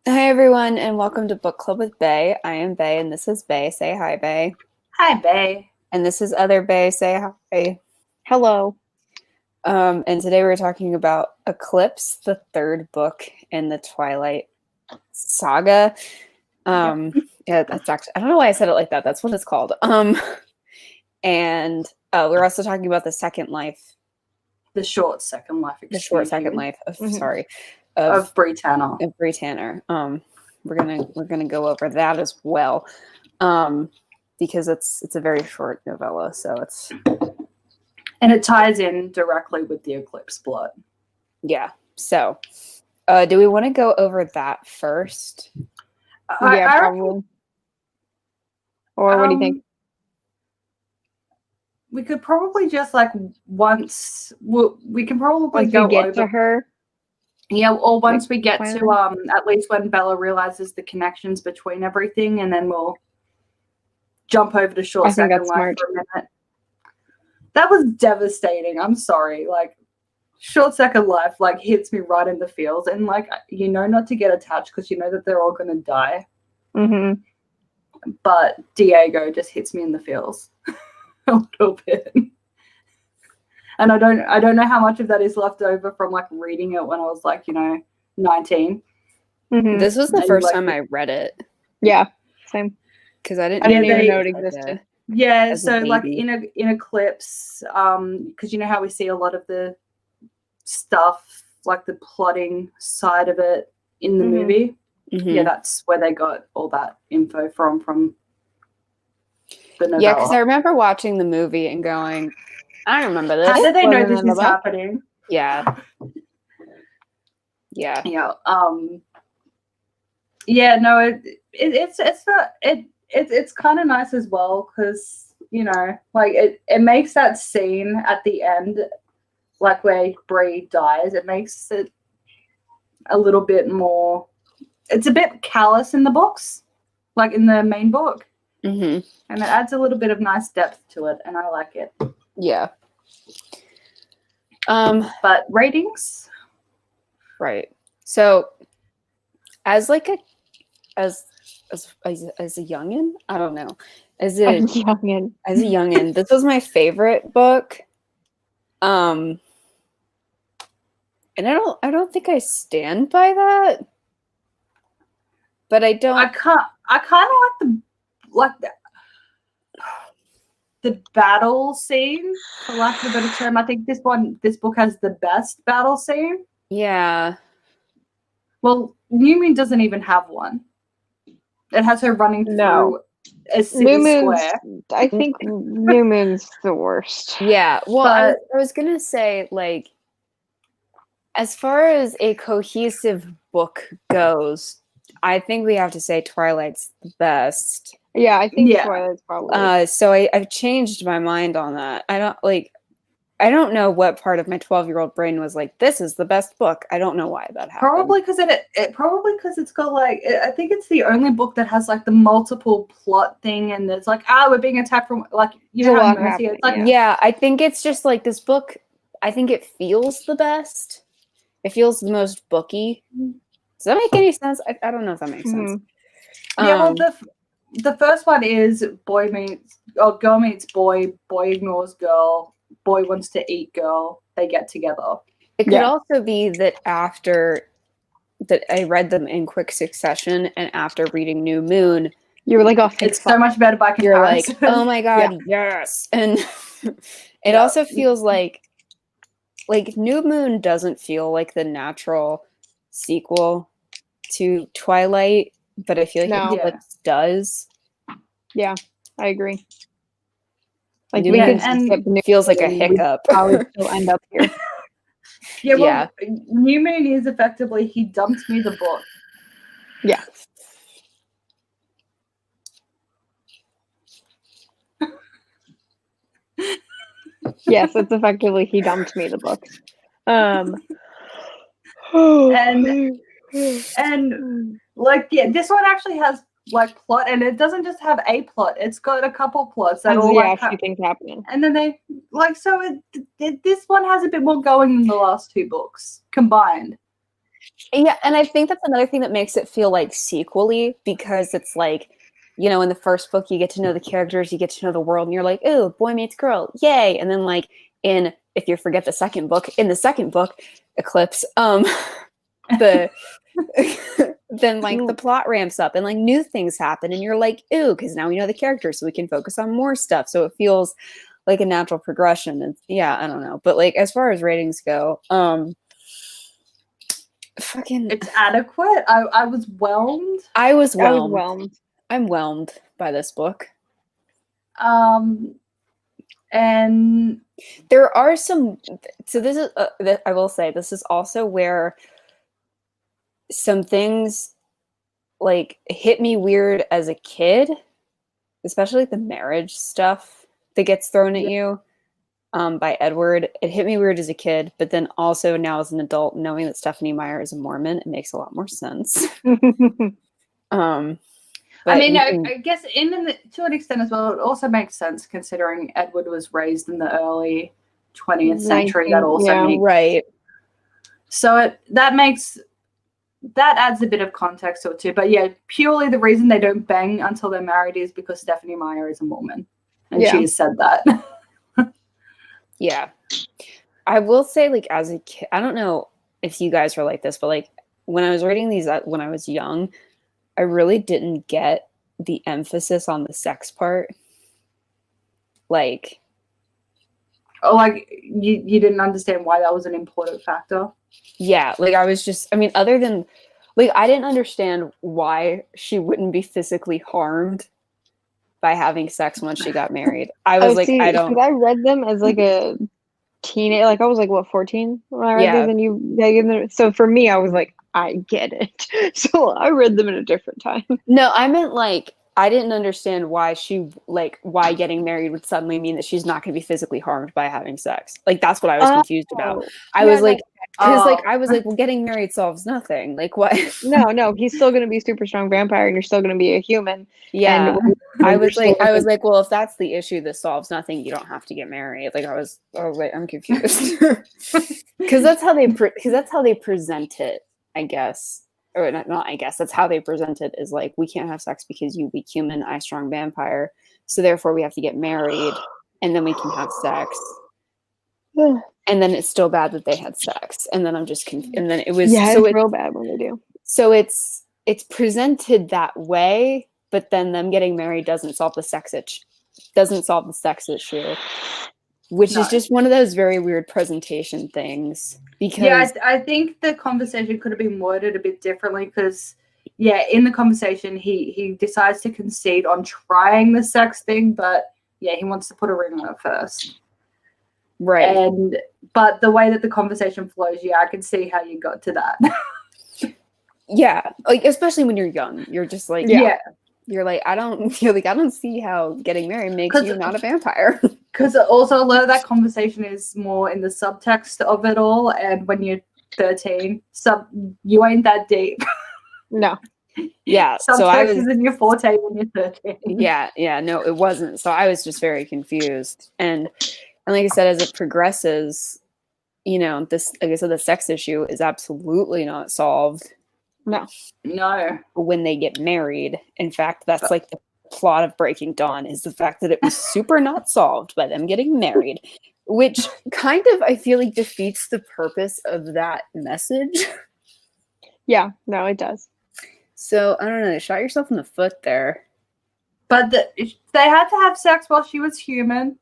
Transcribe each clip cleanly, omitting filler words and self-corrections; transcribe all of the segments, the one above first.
Hi everyone, and welcome to Book Club with Bay. I am Bay, and this is Bay. Say hi, Bay. Hi, Bay. And this is other Bay. Say hi. Hello. And today we're talking about Eclipse, the third book in the Twilight saga. Yeah, that's actually, I don't know why I said it like that. That's what it's called. And we're also talking about the second life. The short second life. The short second life. Sorry. Of Bree Tanner. Of Bree Tanner. We're gonna go over that as well, because it's a very short novella, so it's and it ties in directly with the Eclipse plot. Yeah. So, do we want to go over that first? Yeah, probably. Or what do you think? We could probably just once we can probably once go we get over to her. Yeah, or once we get to at least when Bella realizes the connections between everything, and then we'll jump over to Short Second Life for a minute. That was devastating. I'm sorry. Short Second Life hits me right in the feels, and not to get attached because you know that they're all gonna die. Mm-hmm. But Diego just hits me in the feels a little bit. And I don't know how much of that is left over from reading it when I was 19. Mm-hmm. This was the first time I read it. Yeah, same. Because I didn't even know it existed. Yeah, so in Eclipse, because you know how we see a lot of the stuff, the plotting side of it in the movie. Mm-hmm. Yeah, that's where they got all that info from the novella. Yeah, because I remember watching the movie and going, I remember this. How did they know this is happening? Yeah. Yeah. Yeah. Yeah. No. It's kind of nice as well because it makes that scene at the end, where Bree dies. It makes it a little bit more. It's a bit callous in the books, in the main book. Mm-hmm. And it adds a little bit of nice depth to it, and I like it. Yeah. But ratings? Right. So as a youngin, I don't know. As a youngin, this was my favorite book. And I don't think I stand by that. But I don't. I kind of like the battle scene, for lack of a better term. I think this book has the best battle scene. Yeah. Well, New Moon doesn't even have one. It has her running through a city square. I think New Moon's the worst. Yeah. Well, I was gonna say, as far as a cohesive book goes, I think we have to say Twilight's the best. Yeah, I think Twilight's probably. So I've changed my mind on that. I don't know what part of my 12-year-old brain was like, this is the best book. I don't know why that happened. Probably because it's got I think it's the only book that has the multiple plot thing, and it's we're being attacked from Mercy. It's yeah, I think it's just this book. I think it feels the best. It feels the most booky. Does that make any sense? I don't know if that makes sense. Yeah, well, the first one is girl meets boy ignores girl, boy wants to eat girl, they get together. It could also be that after that I read them in quick succession, and after reading New Moon, you were like, oh, it's so much better by comparison. You're like, oh my god, yes. And it also feels like New Moon doesn't feel like the natural sequel to Twilight, but I feel like Eclipse does. Yeah, I agree. New Moon feels like a hiccup. Probably still end up here. Yeah, New Moon is effectively he dumped me the book. Yeah. Yes, it's effectively he dumped me the book. And this one actually has plot, and it doesn't just have a plot, it's got a couple plots that all a few things happening, and then they this one has a bit more going than the last two books combined. Yeah, and I think that's another thing that makes it feel like sequel-y, because it's like, you know, in the first book you get to know the characters, you get to know the world, and you're like, ooh, boy meets girl, yay! And then like if you forget the second book, in the second book, Eclipse, the then like the plot ramps up and like new things happen, and you're like, ooh, because now we know the characters, so we can focus on more stuff. So it feels like a natural progression. And yeah, I don't know, but like as far as ratings go, fucking It's adequate. I was whelmed. I was I was whelmed. whelmed. I'm whelmed by this book. And there are some. So this is. I will say this is also where some things like hit me weird as a kid, especially the marriage stuff that gets thrown at you by Edward. It hit me weird as a kid, but then also now as an adult, knowing that Stephenie Meyer is a Mormon, it makes a lot more sense. I mean, I guess to an extent as well, it also makes sense considering Edward was raised in the early 20th century. That also makes right. So that adds a bit of context to it too. But yeah, purely the reason they don't bang until they're married is because Stephenie Meyer is a Mormon, and she has said that. Yeah, I will say, like as a kid, I don't know if you guys are like this, but like when I was reading these when I was young, I really didn't get the emphasis on the sex part. Like, oh, like you didn't understand why that was an important factor. Yeah, like I was just, I mean, other than, like, I didn't understand why she wouldn't be physically harmed by having sex once she got married. I was like, I don't. I read them as like a teenage, like I was like, what, 14 when I read these, and so for me, I was like, I get it. So I read them at a different time. No, I meant like, I didn't understand why why getting married would suddenly mean that she's not going to be physically harmed by having sex. Like, that's what I was confused about. I was like, well, getting married solves nothing. Like, what? No, he's still going to be a super strong vampire, and you're still going to be a human. Yeah. And I was like, well, if that's the issue, this solves nothing. You don't have to get married. Like, I was like, I'm confused. Because that's how they present it, I guess. Or not, I guess that's how they present it, is like, we can't have sex because you weak human, I strong vampire, so therefore we have to get married and then we can have sex. And then it's still bad that they had sex, and then I'm just and then it was it's real bad when they do. So it's presented that way, but then them getting married doesn't solve the sex issue, which is just one of those very weird presentation things. Because I think the conversation could have been worded a bit differently, because in the conversation he decides to concede on trying the sex thing, but he wants to put a ring on it first. Right. But the way that the conversation flows, I can see how you got to that. Yeah, like especially when you're young, you're just like, you're like, I don't see how getting married makes you not a vampire. Because also a lot of that conversation is more in the subtext of it all, and when you're 13, you ain't that deep. No. Yeah. Subtext is in your forte when you're 13. Yeah, no, it wasn't. So I was just very confused. And like I said, as it progresses, this, like I said, the sex issue is absolutely not solved. No. When they get married. In fact, that's like the plot of Breaking Dawn, is the fact that it was super not solved by them getting married, which kind of, I feel like, defeats the purpose of that message. Yeah, no, it does. So I don't know, you shot yourself in the foot there. But they had to have sex while she was human.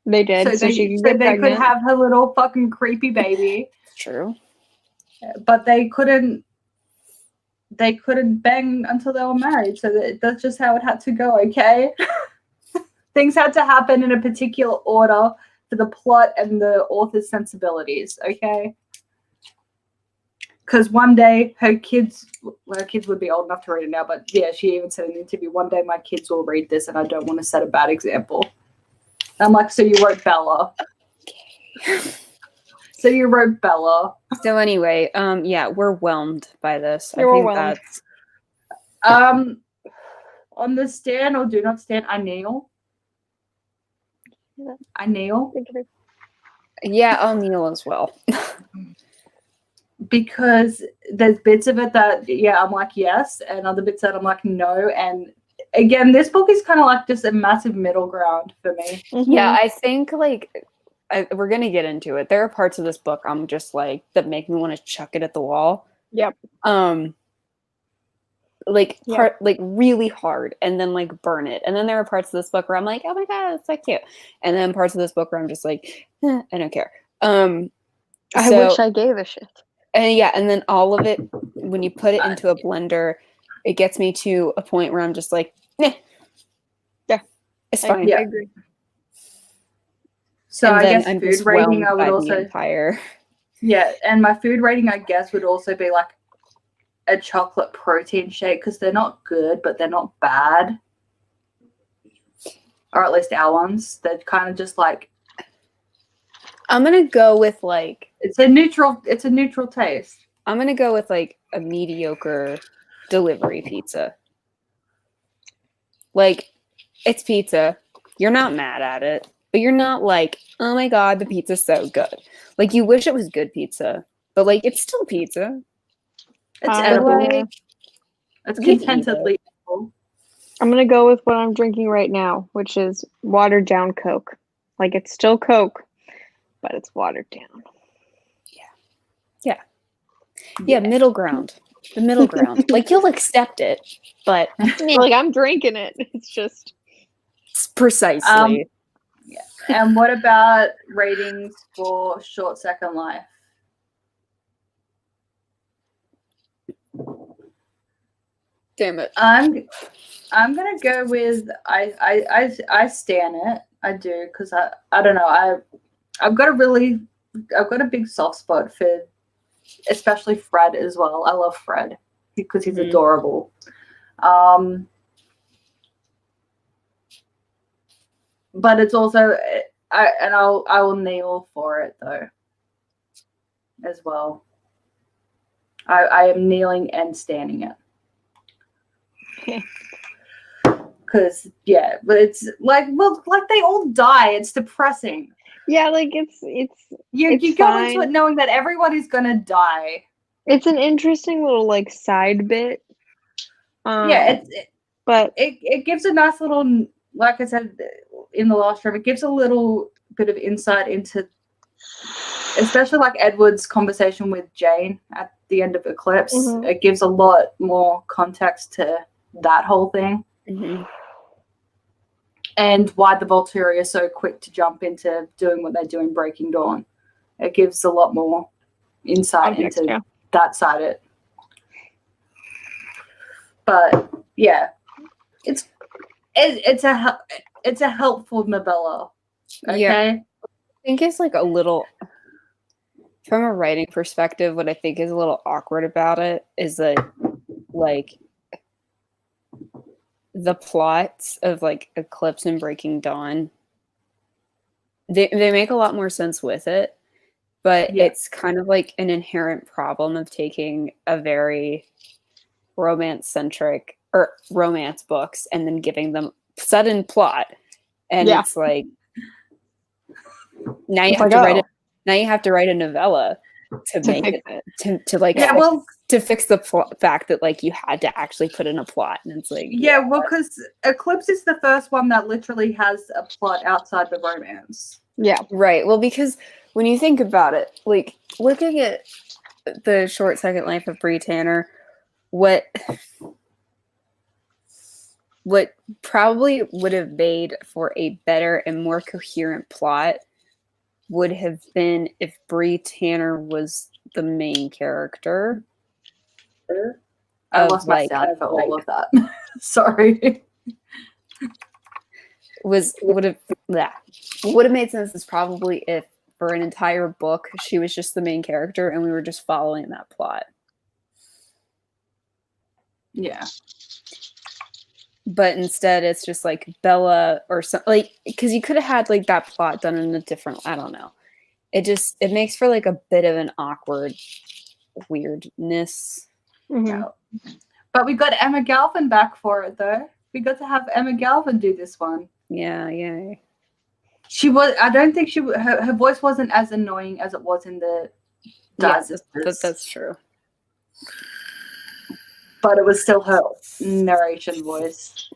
They did, so she could have her little fucking creepy baby. True. But they couldn't bang until they were married, so that's just how it had to go. Okay. Things had to happen in a particular order for the plot and the author's sensibilities. Okay. Because one day her kids would be old enough to read it now, but she even said in an interview, one day my kids will read this and I don't want to set a bad example. I'm like, so you wrote Bella. Okay. So you wrote Bella. So anyway, we're whelmed by this. I think that's on the stand or do not stand, I kneel. Yeah, I'll kneel as well. because there's bits of it that I'm like yes, and other bits that I'm like no. And again, this book is kind of like just a massive middle ground for me. Yeah, I think like we're gonna get into it. There are parts of this book I'm just like that make me want to chuck it at the wall. Yep. Like really hard, and then like burn it. And then there are parts of this book where I'm like, oh my god, that's so cute. And then parts of this book where I'm just like, I don't care. I wish I gave a shit. And then all of it, when you put it into a blender, it gets me to a point where I'm just like, yeah, it's fine. I agree. So I guess I'm food rating, I would also empire. Yeah, and my food rating, I guess, would also be like a chocolate protein shake because they're not good, but they're not bad, or at least our ones. They're kind of just like. I'm gonna go with like it's a neutral taste. I'm gonna go with like a mediocre delivery pizza. Like, it's pizza. You're not mad at it, but you're not like, oh my god, the pizza's so good. Like, you wish it was good pizza, but like it's still pizza. It's edible. Like, it's contentedly edible. I'm gonna go with what I'm drinking right now, which is watered down Coke. Like, it's still Coke, but it's watered down. Yeah, middle ground. The middle ground. Like, you'll accept it, but like, I'm drinking it. It's just precisely. Yeah. And what about ratings for Short Second Life? Damn it. I'm gonna go with I stan it. I do, because I don't know, I've got a big soft spot for especially Fred as well. I love Fred because he's adorable. But it's also I will kneel for it though as well. I am kneeling and standing it. Because but it's like, well, like they all die. It's depressing. Yeah, like it's you go into it knowing that everyone is gonna die. It's an interesting little like side bit. But it gives a nice little, like I said in the last room, it gives a little bit of insight into, especially like Edward's conversation with Jane at the end of Eclipse. It gives a lot more context to that whole thing. And why the Volturi are so quick to jump into doing what they do in Breaking Dawn. It gives a lot more insight into that side of it. But yeah, it's a helpful novella. Okay? Yeah. I think it's like a little, from a writing perspective, what I think is a little awkward about it is that like the plots of like Eclipse and Breaking Dawn, they make a lot more sense with it, but it's kind of like an inherent problem of taking a very romance-centric or romance books and then giving them sudden plot, and it's like now you have to write a novella to make it to like to fix the fact that like you had to actually put in a plot, and it's like well, because Eclipse is the first one that literally has a plot outside the romance. Well, because when you think about it, like looking at the Short Second Life of Bree Tanner, what probably would have made for a better and more coherent plot would have been if Bree Tanner was the main character. I lost my sound for all of that. Sorry. Would have made sense is probably if for an entire book she was just the main character and we were just following that plot. Yeah. But instead it's just like Bella or something, like, because you could have had like that plot done in a different, I don't know. It makes for like a bit of an awkward weirdness. But we got Emma Galvin back for it though. We got to have Emma Galvin do this one. Yeah. She was, I don't think her voice wasn't as annoying as it was in the dies. That's true. But it was still her narration voice.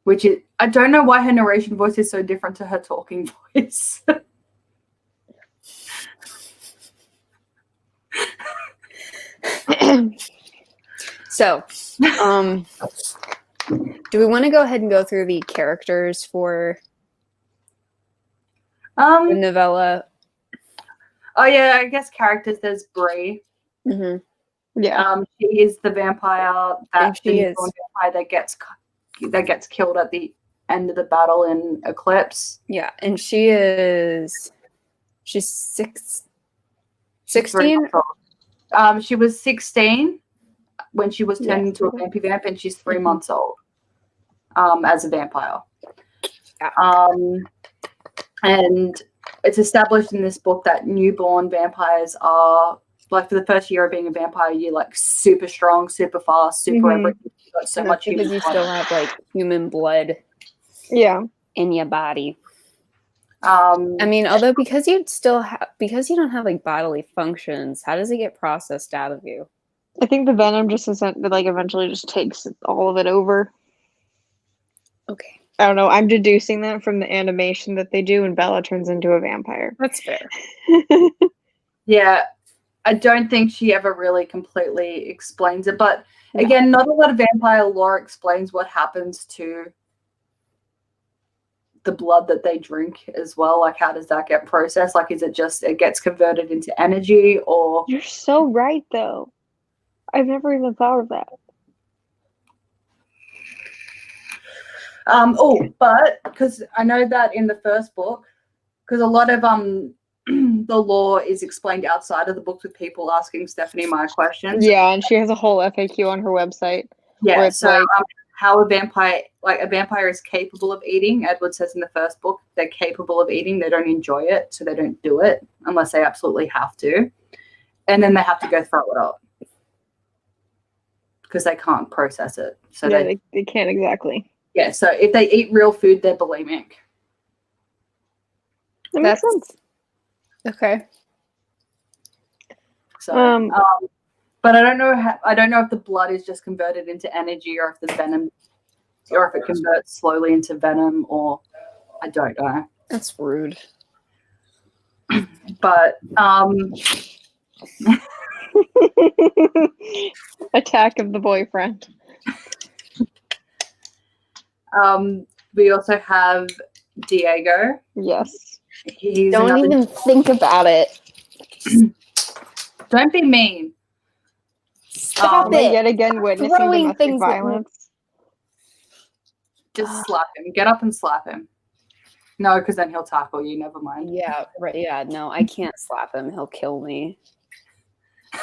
Which is, I don't know why her narration voice is so different to her talking voice. So, do we want to go ahead and go through the characters for the novella? Oh yeah, I guess characters. There's Bree. Mm-hmm. Yeah. She is the vampire vampire that gets killed at the end of the battle in Eclipse. Yeah, and she's 16. She was 16 when she was turned into a vamp, and she's 3 months old as a vampire. Yeah. And it's established in this book that newborn vampires are, like, for the first year of being a vampire, you're like super strong, super fast, super everything. You've got so much because you still have like human blood in your body. I mean, although because you don't have like bodily functions, how does it get processed out of you? I think the venom just eventually just takes all of it over. Okay. I don't know. I'm deducing that from the animation that they do when Bella turns into a vampire. That's fair. Yeah, I don't think she ever really completely explains it. But again, not a lot of vampire lore explains what happens to the blood that they drink as well. Like, how does that get processed? Like, is it just it gets converted into energy, or? You're so right, though. I've never even thought of that. But because I know that in the first book, because a lot of the lore is explained outside of the book with people asking Stephanie Meyer questions. Yeah, and she has a whole FAQ on her website. Yeah, so how a vampire is capable of eating. Edward says in the first book they're capable of eating. They don't enjoy it, so they don't do it unless they absolutely have to, and then they have to go throw it up because they can't process it. So they can't exactly. Yeah, so if they eat real food, they're bulimic. That makes sense. Okay. So, but I don't know. I don't know if the blood is just converted into energy, or if the venom, or if it converts slowly into venom, or I don't know. That's rude. But attack of the boyfriend. We also have Diego. Yes. Don't even think about it. Don't be mean. Stop it. Yet again, witnessing domestic violence. Just slap him. Get up and slap him. No, because then he'll tackle you. Never mind. Yeah, right. Yeah, no, I can't slap him. He'll kill me.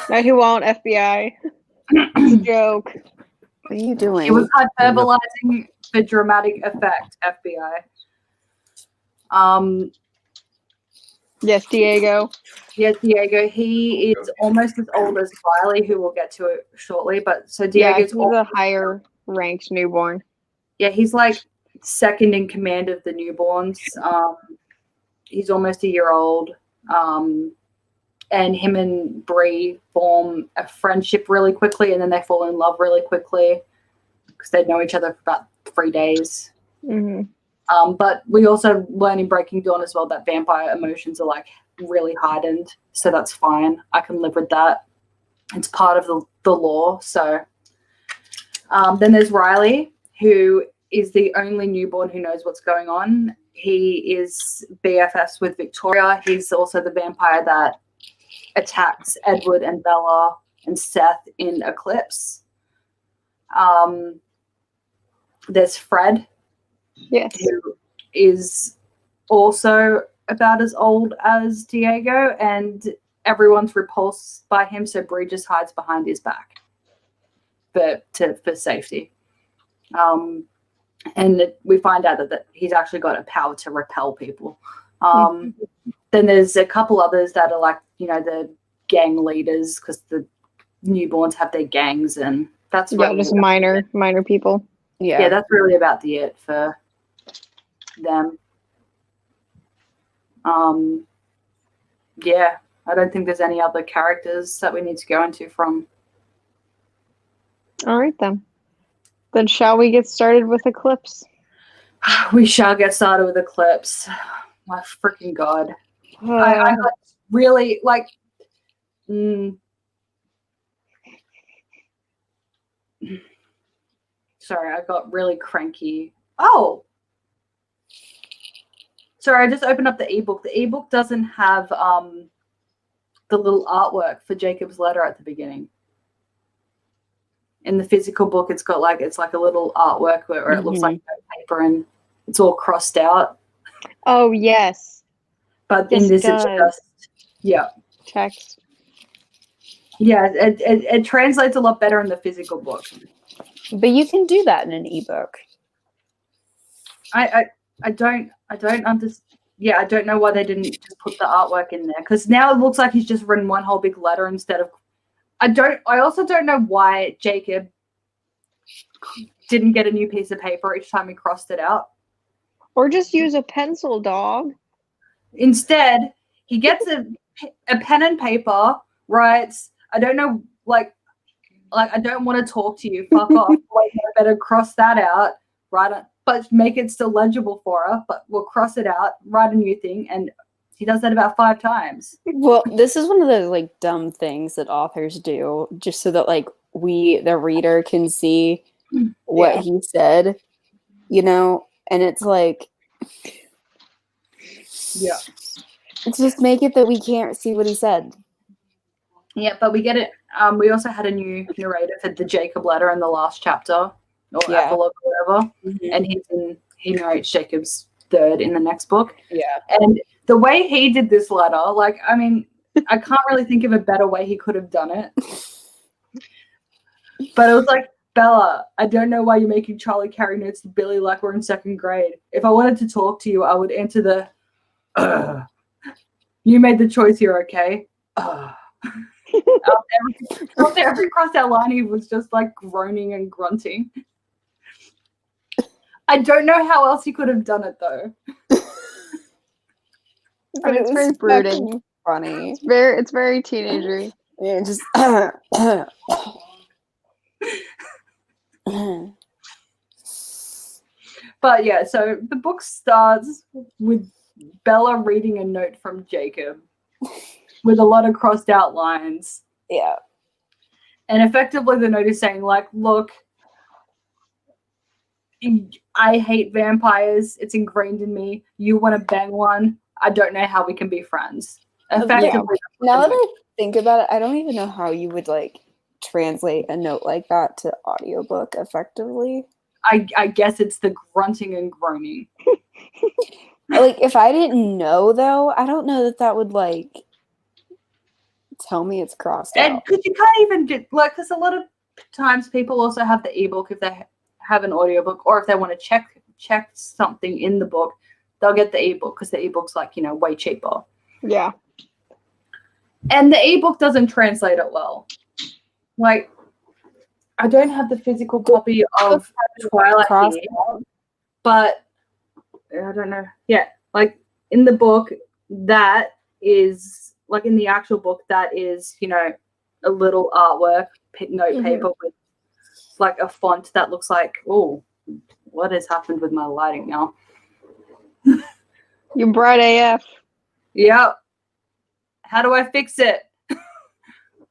No, he won't, FBI. It's a joke. What are you doing? He was hyperbolizing for dramatic effect, FBI. Yes, Diego. Yes, Diego. He is almost as old as Riley, who we'll get to it shortly. But so Diego's he's a higher ranked newborn. Yeah, he's like second in command of the newborns. He's almost a year old. And him and Bree form a friendship really quickly, and then they fall in love really quickly because they know each other for about 3 days. Mm-hmm. But we also learn in Breaking Dawn as well that vampire emotions are like really heightened, so that's fine. I can live with that. It's part of the lore. So then there's Riley, who is the only newborn who knows what's going on. He is BFFs with Victoria. He's also the vampire that attacks Edward and Bella and Seth in Eclipse. There's Fred, yes, who is also about as old as Diego, and everyone's repulsed by him, so Bree just hides behind his back for safety. And we find out that he's actually got a power to repel people. Then there's a couple others that are like, the gang leaders, because the newborns have their gangs, and that's really just minor people. Yeah, that's really about it for them. yeah, I don't think there's any other characters that we need to go into from. All right, then. Then shall we get started with Eclipse? We shall get started with Eclipse. My freaking God. I got really, like, sorry, I got really cranky. Oh! Sorry, I just opened up the ebook. The ebook doesn't have the little artwork for Jacob's letter at the beginning. In the physical book, it's got like a little artwork where it looks like paper and it's all crossed out. Oh yes, but in this it's just text. Yeah, it translates a lot better in the physical book. But you can do that in an ebook. I don't understand. Yeah, I don't know why they didn't just put the artwork in there, because now it looks like he's just written one whole big letter instead of. I also don't know why Jacob didn't get a new piece of paper each time he crossed it out. Or just use a pencil, dog. Instead, he gets a pen and paper, writes, I don't know, like I don't want to talk to you. Fuck off. Like, I better cross that out, write it, but make it still legible for her. But we'll cross it out, write a new thing, and he does that about 5 times. Well, this is one of those like dumb things that authors do, just so that like the reader, can see what he said, you know. And it's like, it's just make it that we can't see what he said. Yeah, but we get it. We also had a new narrator for the Jacob letter in the last chapter, or epilogue or whatever, and he narrates Jacob's third in the next book. Yeah, and the way he did this letter, like, I mean, I can't really think of a better way he could have done it. But it was like, Bella, I don't know why you're making Charlie carry notes to Billy like we're in 2nd grade. If I wanted to talk to you, I would enter the. You made the choice here, okay? After every crossed out line, he was just like groaning and grunting. I don't know how else he could have done it though. But it's very brooding. Funny. It's very teenagery. Yeah, just. But yeah, so the book starts with Bella reading a note from Jacob with a lot of crossed out lines. Yeah. And effectively the note is saying, like, look, I hate vampires. It's ingrained in me. You want to bang one? I don't know how we can be friends. Effectively. Yeah. Now that I think about it, I don't even know how you would like translate a note like that to audiobook effectively. I guess it's the grunting and groaning. Like, if I didn't know, though, I don't know that would like tell me it's crossed out. Because you can't even do, like, because a lot of times people also have the ebook if they have an audiobook, or if they want to check something in the book, they'll get the ebook because the ebook's like, you know, way cheaper. Yeah. And the ebook doesn't translate it well. Like, I don't have the physical copy of Twilight here, but I don't know. Yeah, like in the book, that is, like in the actual book, that is, you know, a little artwork, note paper with like a font that looks like, oh, what has happened with my lighting now? You're bright AF. Yep. How do I fix it?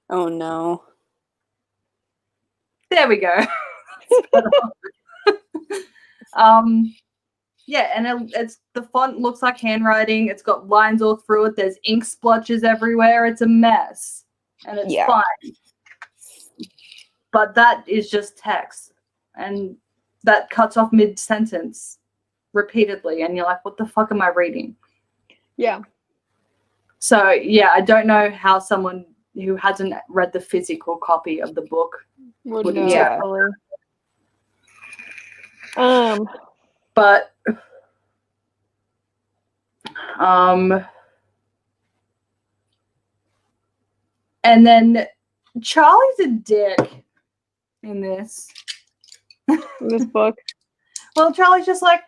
Oh no. There we go. Yeah, and it's the font looks like handwriting. It's got lines all through it. There's ink splotches everywhere. It's a mess, and it's fine. But that is just text, and that cuts off mid-sentence repeatedly, and you're like, "What the fuck am I reading?" Yeah. So yeah, I don't know how someone who hasn't read the physical copy of the book would know. But and then Charlie's a dick in this in this book. Well, Charlie's just like,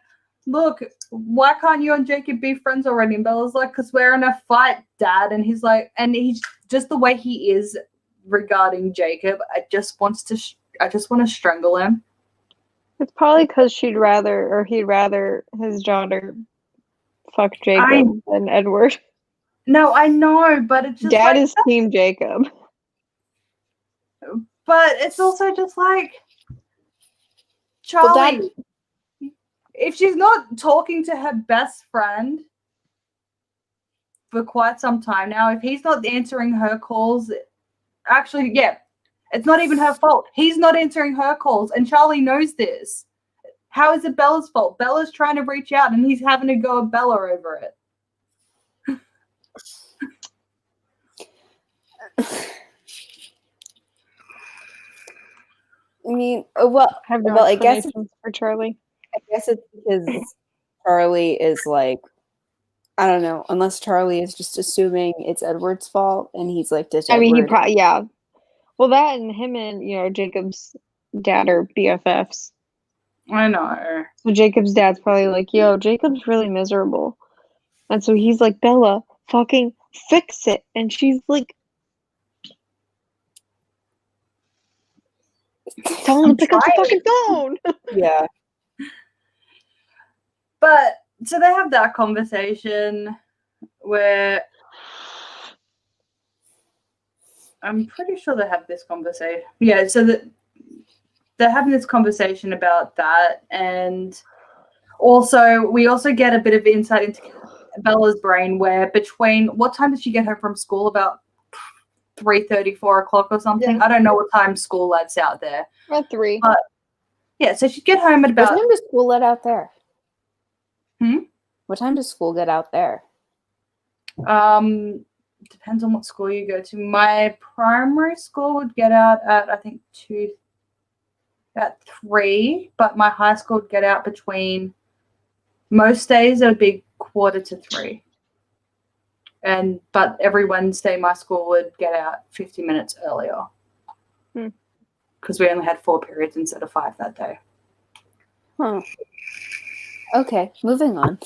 look, why can't you and Jacob be friends already? And Bella's like, because we're in a fight, Dad. And he's like, and he's just the way he is regarding Jacob. I just want to strangle him. It's probably because he'd rather his daughter fuck Jacob than Edward. No, I know, but it's just Dad is Team Jacob. But it's also just like, Charlie, if she's not talking to her best friend for quite some time now, if he's not answering her calls, actually, yeah, it's not even her fault. He's not answering her calls, and Charlie knows this. How is it Bella's fault? Bella's trying to reach out, and he's having to go at Bella over it. I mean, well, I have no I guess for Charlie. I guess it's because Charlie is like, I don't know, unless Charlie is just assuming it's Edward's fault and he's like, I mean, he probably, yeah. Well, that and him and, Jacob's dad are BFFs. I know. So Jacob's dad's probably like, yo, Jacob's really miserable. And so he's like, Bella, fucking fix it. And she's like, tell him to pick up the fucking phone. Yeah. But so they have that conversation where I'm pretty sure they have this conversation. Yeah, so that they're having this conversation about that, and we also get a bit of insight into Bella's brain, where between what time did she get home from school? About 3:30, 4 o'clock or something. Yeah. I don't know what time school lets out there. About 3. But yeah, so she'd get home at about. What time does school let out there? Hmm? What time does school get out there? Depends on what school you go to. My primary school would get out at, I think, 3, but my high school would get out between, most days it would be 2:45. But every Wednesday my school would get out 50 minutes earlier. Because we only had 4 periods instead of 5 that day. Huh. Okay, moving on.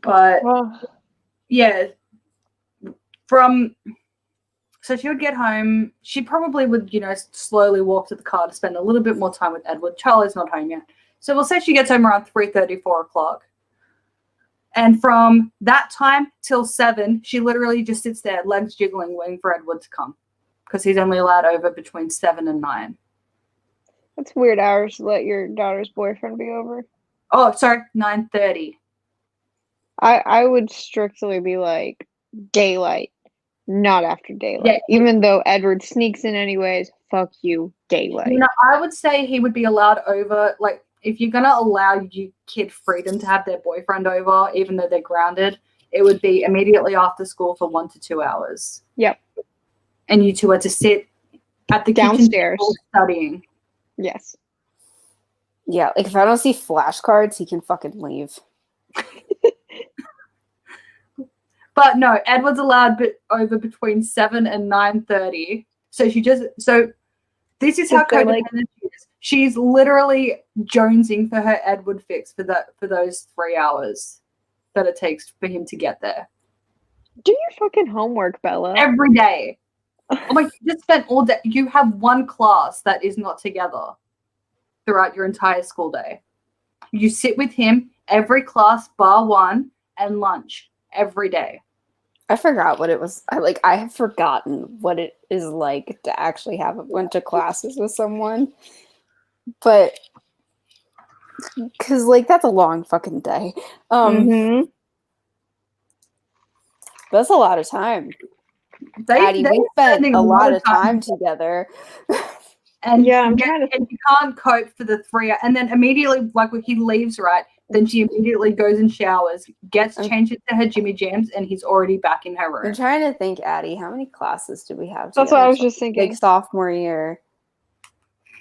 But yeah, so she would get home. She probably would, slowly walk to the car to spend a little bit more time with Edward. Charlie's not home yet. So we'll say she gets home around 3:30, 4 o'clock. And from that time till 7, she literally just sits there, legs jiggling, waiting for Edward to come. Because he's only allowed over between 7 and 9. That's weird hours to let your daughter's boyfriend be over. Oh, sorry, 9:30. I would strictly be like, daylight, not after daylight. Yeah. Even though Edward sneaks in anyways, fuck you, daylight. I would say he would be allowed over, like, if you're going to allow your kid freedom to have their boyfriend over, even though they're grounded, it would be immediately after school for 1 to 2 hours. Yep. And you two are to sit at the downstairs kitchen studying. Yes. Yeah, like if I don't see flashcards, he can fucking leave. But no, Edward's allowed over between 7 and 9:30. So this is how codependent she is. She's literally jonesing for her Edward fix for those 3 hours that it takes for him to get there. Do your fucking homework, Bella. Every day. Oh my, you just spent all day. You have one class that is not together throughout your entire school day. You sit with him every class bar one and lunch every day. I forgot what it was. I have forgotten what it is like to actually have a bunch of classes with someone. But because that's a long fucking day. That's a lot of time. Addie, we spent a lot of time together. And yeah, and you can't cope for the 3 hours. And then immediately, like when he leaves, right, then she immediately goes and showers, gets changed into her Jimmy Jams, and he's already back in her room. I'm trying to think, Addie, how many classes do we have together? That's what I was just thinking. Like sophomore year.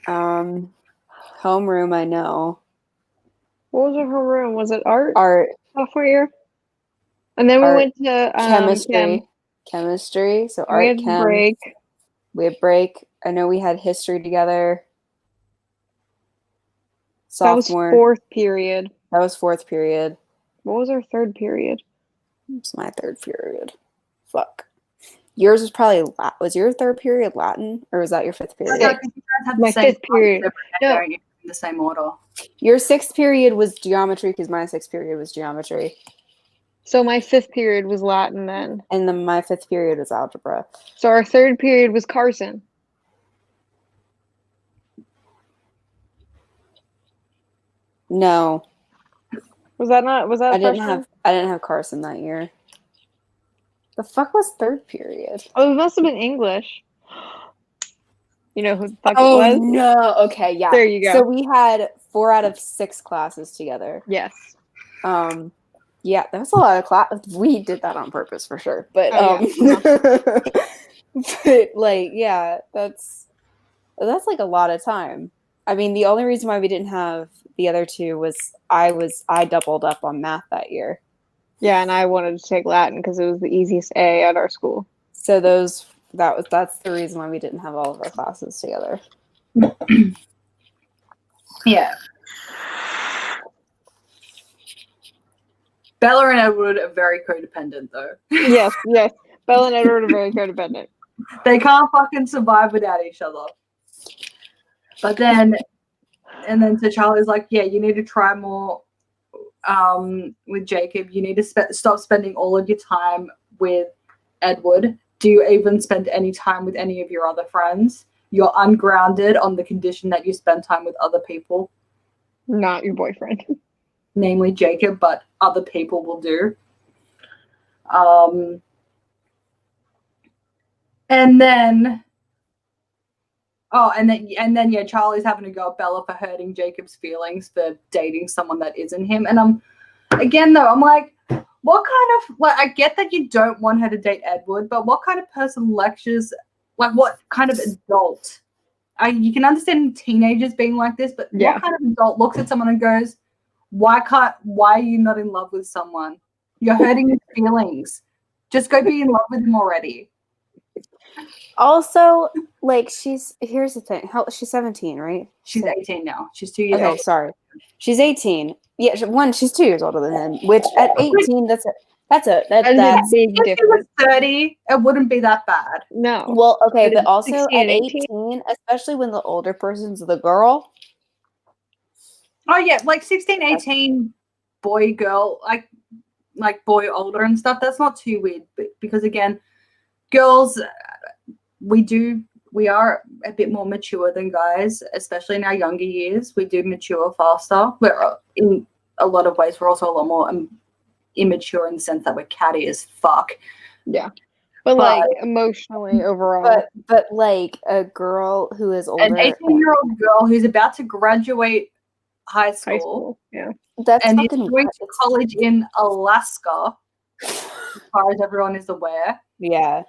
Homeroom, I know. What was her homeroom? Was it art? Art. Sophomore year? And then we went to chemistry. So art, chem. Break. We had break. I know we had history together. sophomore. That was 4th period. That was 4th period. What was our 3rd period? It's my 3rd period. Fuck. Yours was probably was your 3rd period Latin, or was that your 5th period? No, 'cause you guys have My the same 5th period. No. don't you? In the same order. Your 6th period was geometry because my 6th period was geometry. So my 5th period was Latin then. And then my 5th period was algebra. So our 3rd period was Carson. No. Was that not? Was that? I didn't have Carson that year. The fuck was 3rd period? Oh, it must have been English. You know who the fuck Oh, it was? no. Okay, yeah. There you go. So we had 4 out of 6 classes together. Yes. Yeah, that was a lot of class. We did that on purpose for sure. But but like, yeah, that's like a lot of time. I mean, the only reason why we didn't have the other 2 was I doubled up on math that year. Yeah, and I wanted to take Latin because it was the easiest A at our school. So that's the reason why we didn't have all of our classes together. Yeah. Bella and Edward are very codependent, though. Yes. Bella and Edward are very codependent. They can't fucking survive without each other. But then so Charlie's like, yeah, you need to try more with Jacob. You need to stop spending all of your time with Edward. Do you even spend any time with any of your other friends? You're ungrounded on the condition that you spend time with other people. Not your boyfriend. Namely Jacob, but other people will do. And then yeah, Charlie's having to go at Bella for hurting Jacob's feelings for dating someone that isn't him. And I'm like, what kind of, like, I get that you don't want her to date Edward, but what kind of person lectures, like, what kind of adult? You can understand teenagers being like this, but yeah. What kind of adult looks at someone and goes, why are you not in love with someone? You're hurting his feelings. Just go be in love with him already. Also, like, here's the thing. She's 17, right? She's 18 now. She's 2 years old. old. Sorry. She's 18. Yeah, she's 2 years older than him, which at 18, that's a big difference. If she was 30, it wouldn't be that bad. No. Well, okay, but also at 18, especially when the older person's the girl. Oh, yeah, like 16, 18, boy, girl, like boy older and stuff, that's not too weird. Because, again, girls, we are a bit more mature than guys, especially in our younger years. We do mature faster. We're, in a lot of ways, we're also a lot more immature in the sense that we're catty as fuck. Yeah. But like, emotionally overall. But like, a girl who is older. An 18-year-old girl who's about to graduate high school. Yeah. That's and fucking is going to college in Alaska, as far as everyone is aware. Yeah.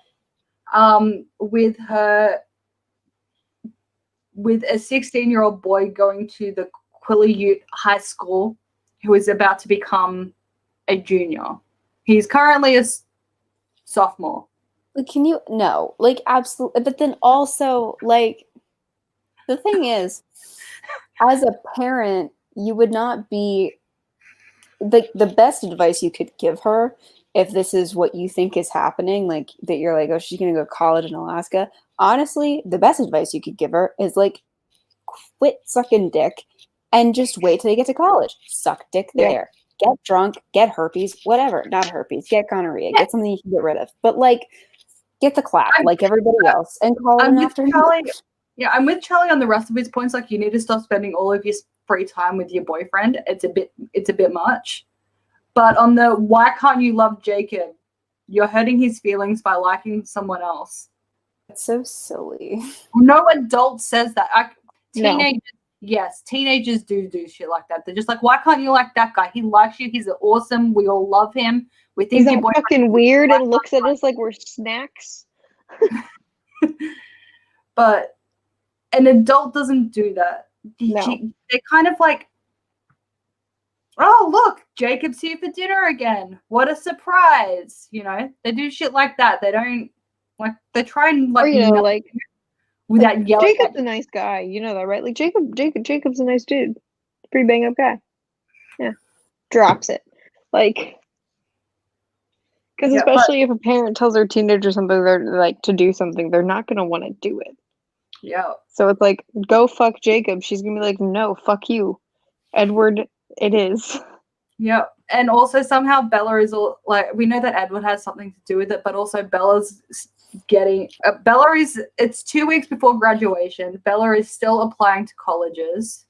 With a 16-year-old boy going to the Quileute High School, who is about to become a junior. He's currently a sophomore. Absolutely. But then also, like, the thing is, as a parent, you would not be the best advice you could give her if this is what you think is happening, like that you're like, oh, she's gonna go to college in Alaska. Honestly, the best advice you could give her is like, quit sucking dick and just wait till you get to college. Suck dick there. Get drunk, get herpes, whatever. Not herpes, get gonorrhea, get something you can get rid of. But like, get the clap like everybody else and call it an afternoon. Yeah, I'm with Charlie on the rest of his points. Like, you need to stop spending all of your free time with your boyfriend. It's a bit much. But on the why can't you love Jacob? You're hurting his feelings by liking someone else. It's so silly. No adult says that. Teenagers, yes, teenagers do shit like that. They're just like, why can't you like that guy? He likes you. He's awesome. We all love him. We think he's your boyfriend fucking weird and looks at us like we're snacks. But an adult doesn't do that. No. They kind of like, oh, look, Jacob's here for dinner again. What a surprise. You know, they do shit like that. They don't, like, they try and, like, or, without yelling. Jacob's a nice guy. You know that, right? Like, Jacob's a nice dude. Pretty bang up guy. Yeah. Drops it. Like, because especially if a parent tells their teenager something, they're like to do something, they're not going to want to do it. Yeah. So it's like, go fuck Jacob. She's going to be like, no, fuck you. Edward, it is. Yeah. And also somehow Bella is all like, we know that Edward has something to do with it, but also Bella's getting, it's 2 weeks before graduation. Bella is still applying to colleges.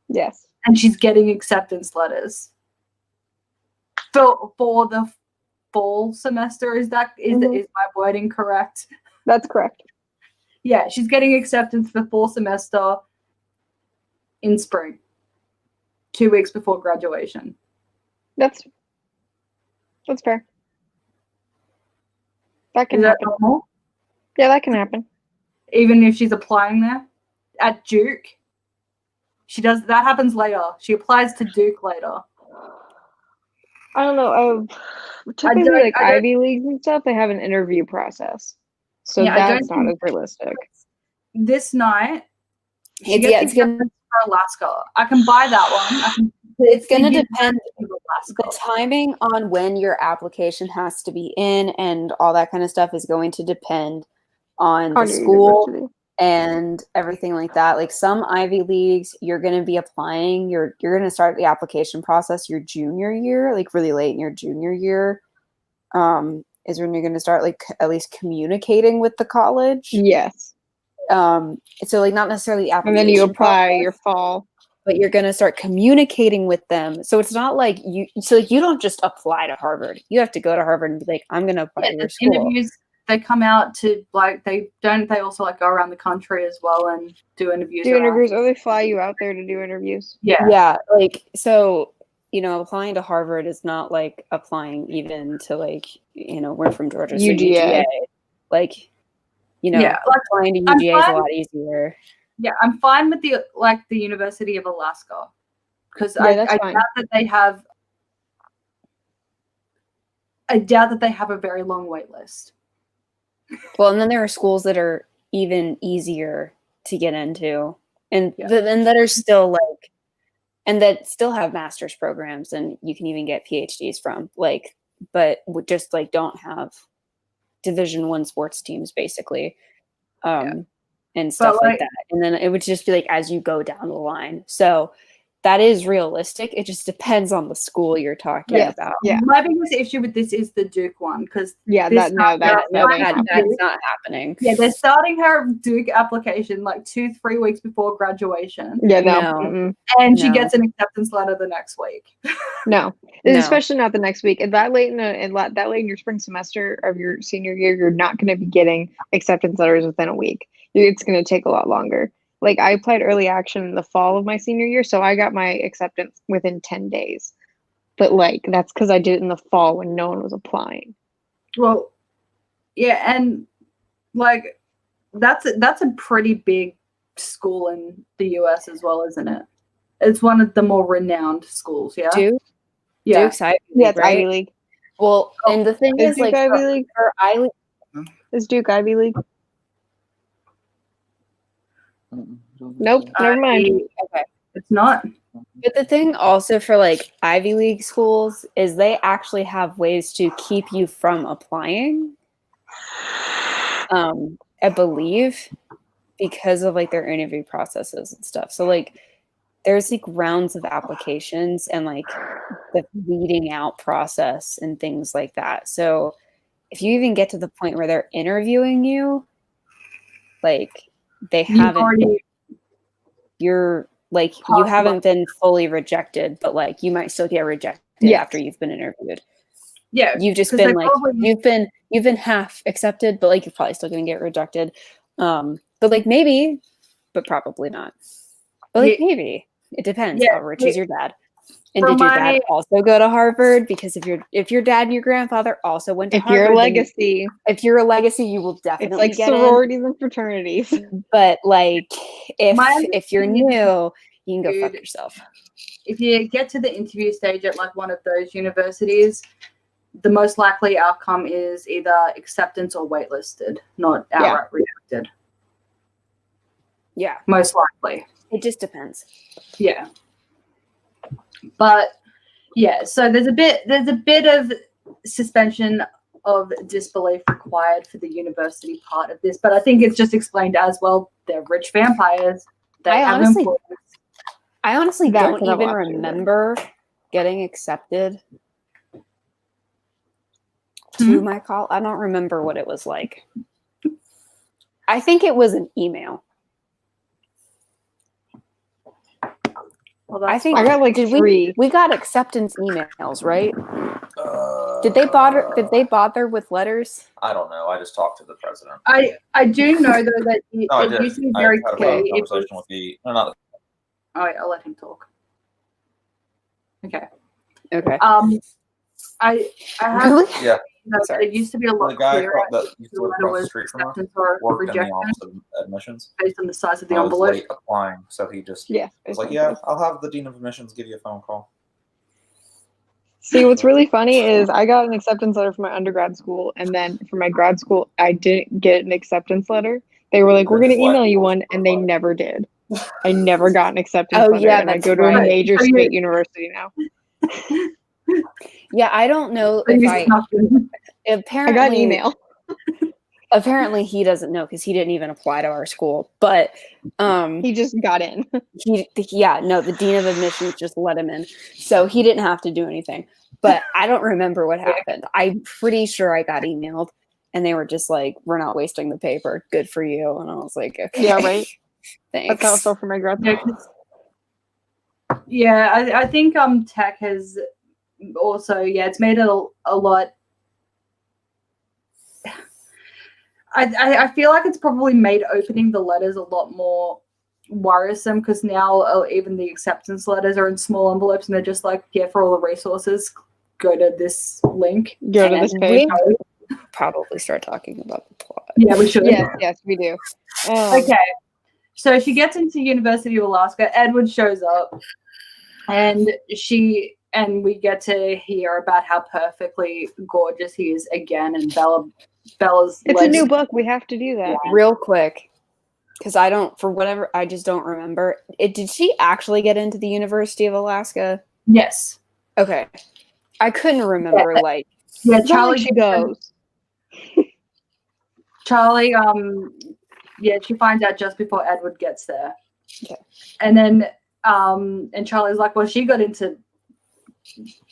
Yes. And she's getting acceptance letters. For the fall semester, is my wording correct? That's correct. Yeah, she's getting acceptance for fall semester in spring, 2 weeks before graduation. That's fair. That can Is that happen. normal? Yeah, that can happen. Even if she's applying there at Duke, that happens later. She applies to Duke later. I don't know. Typically, Ivy Leagues and stuff, they have an interview process, so that's not as realistic. This night, it's gonna for Alaska. I can buy that one. It's going to depend. The timing on when your application has to be in and all that kind of stuff is going to depend on the school university and everything like that. Like some Ivy Leagues, you're going to be applying. You're going to start the application process your junior year, like really late in your junior year. Is when you're going to start like at least communicating with the college. Yes. So like not necessarily the application. And then you apply process, your fall. But you're going to start communicating with them. So it's not like you don't just apply to Harvard. You have to go to Harvard and be like, I'm going to apply to your school. Interviews, they come out to like, they also like go around the country as well and do interviews. Or they fly you out there to do interviews. Yeah. Yeah. Like, so, applying to Harvard is not like applying even to like, we're from Georgia. So UGA. Like, applying to UGA is a lot easier. Yeah, I'm fine with the University of Alaska because I doubt that they have. I doubt that they have a very long wait list. Well, and then there are schools that are even easier to get into, and that are still like, and that still have master's programs, and you can even get PhDs from like, but just like don't have Division I sports teams basically. And stuff like that. And then it would just be like as you go down the line. So that is realistic. It just depends on the school you're talking about. Yeah. My biggest issue with this is the Duke one because that's not happening. Yeah, they're starting her Duke application like 2-3 weeks before graduation. Yeah, no. And she gets an acceptance letter the next week. No, especially not the next week. That late in your spring semester of your senior year, you're not going to be getting acceptance letters within a week. It's going to take a lot longer. Like I applied early action in the fall of my senior year, so I got my acceptance within 10 days. But like that's because I did it in the fall when no one was applying. Well, yeah, and like that's a pretty big school in the US as well, isn't it? It's one of the more renowned schools. Yeah. Duke. Yeah. Duke's Ivy League, it's right? Ivy League. Well, and the thing is Duke like Ivy League? for Ivy Is Duke Ivy League? Nope, never mind. Okay, it's not. But the thing also for like Ivy League schools is they actually have ways to keep you from applying. I believe because of like their interview processes and stuff. So like there's like rounds of applications and like the weeding out process and things like that. So if you even get to the point where they're interviewing you, like they haven't, you haven't been fully rejected, but like you might still get rejected after you've been interviewed. Yeah. You've just been like, you've been half accepted, but like you're probably still going to get rejected. But like maybe, but probably not. But like maybe. It depends. How rich is your dad? And did your dad also go to Harvard? Because if your dad and your grandfather also went to Harvard, if you're a legacy, you will definitely it's like sororities and fraternities. But like if you're new, you can go fuck yourself. If you get to the interview stage at like one of those universities, the most likely outcome is either acceptance or waitlisted, not outright rejected. Yeah, most likely. It just depends. Yeah. But yeah, so there's a bit of suspension of disbelief required for the university part of this, but I think it's just explained as well. They're rich vampires. They have employees. I honestly don't even remember getting accepted to my call. I don't remember what it was like. I think it was an email. Well, I think I got like three. We got acceptance emails, right? Did they bother with letters? I don't know. I just talked to the president. I do know though that it used to be very clear. Conversation with the all right, I'll let him talk. Okay. I have really? Yeah. Sorry. It used to be a lot clearer. The guy used to live across the street from us worked in the office of admissions based on the size of the I was envelope. late applying, so he just was like, I'll have the dean of admissions give you a phone call. See, what's really funny is I got an acceptance letter for my undergrad school, and then for my grad school, I didn't get an acceptance letter. They were like, we're going to email you one, and they never did. I never got an acceptance letter, and I go to a major state university now. Yeah, I don't know if apparently I got an email. Apparently he doesn't know because he didn't even apply to our school, but he just got in. The dean of admissions just let him in, so he didn't have to do anything. But I don't remember what happened. I'm pretty sure I got emailed, and they were just like, "We're not wasting the paper. Good for you." And I was like, "Okay, yeah, right." Thanks. That's how I felt for my grad school. Yeah, I think tech has also it's made it a lot. I feel like it's probably made opening the letters a lot more worrisome because now even the acceptance letters are in small envelopes and they're just like, for all the resources, go to this link. Go to this page. We probably start talking about the plot. Yeah, we should. Yes, we do. Okay. So she gets into University of Alaska. Edward shows up and we get to hear about how perfectly gorgeous he is again, and Bella's it's a new book. We have to do that real quick because I just don't remember. Did she actually get into the University of Alaska? Yes. Okay. I couldn't remember. Charlie goes. Charlie, she finds out just before Edward gets there. Okay. And then, and Charlie's like, well, she got into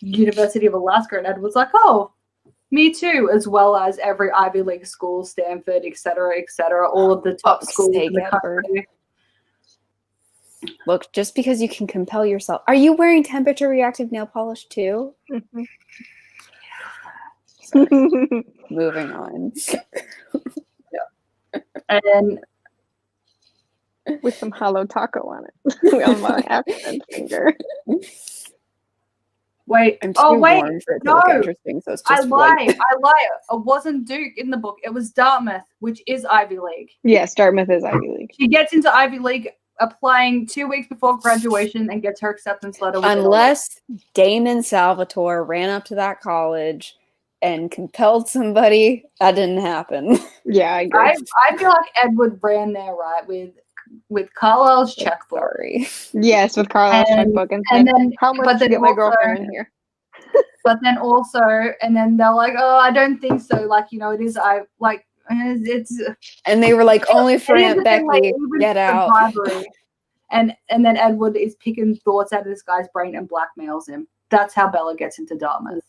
University of Alaska, and Edward's like, oh, me too, as well as every Ivy League school, Stanford, et cetera, all of the top schools in the country. Look, just because you can compel yourself. Are you wearing temperature reactive nail polish too? Mm-hmm. Moving on. And with some hollow taco on it on my accent finger. Wait. I'm too warm for it to look interesting, so it's just I lie. It wasn't Duke in the book. It was Dartmouth, which is Ivy League. Yes, Dartmouth is Ivy League. She gets into Ivy League applying 2 weeks before graduation and gets her acceptance letter. Unless Damon Salvatore ran up to that college and compelled somebody, that didn't happen. Yeah, I agree. I feel like Edward ran there, right, with Carlisle's checkbook. Sorry. Yes, with Carlisle's checkbook. And then how much to get my girlfriend in here? But then also, and then they're like, oh, I don't think so. Like, it is, it's. And they were like, only for Aunt Becky, get out. And then Edward is picking thoughts out of this guy's brain and blackmails him. That's how Bella gets into Dartmouth.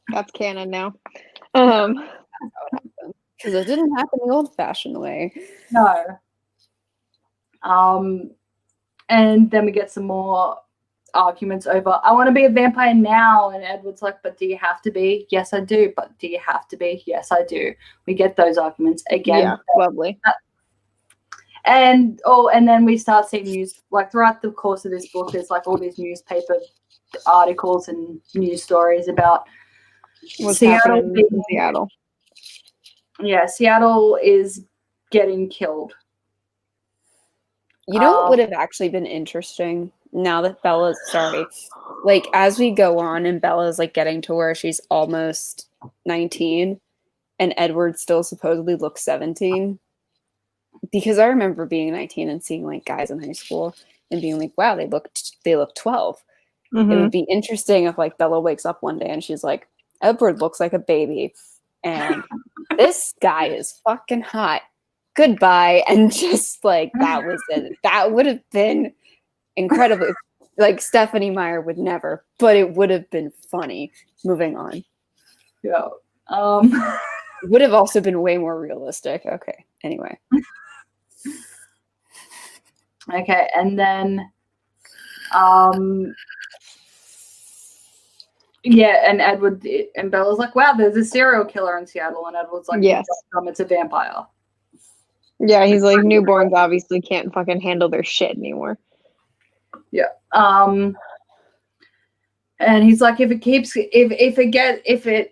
That's canon now. Because it didn't happen the old-fashioned way. No. And then we get some more arguments over, I want to be a vampire now. And Edward's like, but do you have to be? Yes, I do. But do you have to be? Yes, I do. We get those arguments again. Yeah, lovely. And then we start seeing news, like throughout the course of this book, there's like all these newspaper articles and news stories about what's happening in Seattle. Yeah, Seattle is getting killed. You know what would have actually been interesting now that Bella's like as we go on and Bella's like getting to where she's almost 19 and Edward still supposedly looks 17. Because I remember being 19 and seeing like guys in high school and being like, wow, they look 12. it would be interesting if like Bella wakes up one day and she's like, Edward looks like a baby, and this guy is fucking hot. Goodbye, and just like that was it. That would have been incredibly like Stephanie Meyer would never, but it would have been funny. Moving on. Yeah. It would have also been way more realistic. Okay. Anyway. Okay, and then yeah, and Edward and Bella's like, wow, there's a serial killer in Seattle, and Edward's like, yes, it's a vampire. Yeah, he's like, newborns obviously can't fucking handle their shit anymore. Yeah. And he's like, if it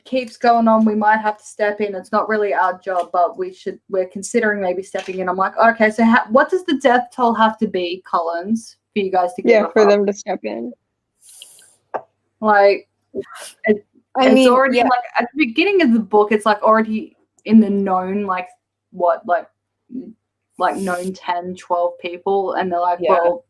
keeps going on, we might have to step in. It's not really our job, but we're considering maybe stepping in. I'm like, okay, so what does the death toll have to be, Collins, for you guys to get for them to step in? Like, it's already like at the beginning of the book, it's like already in the known, like what, like known 10, 12 people, and they're like, well,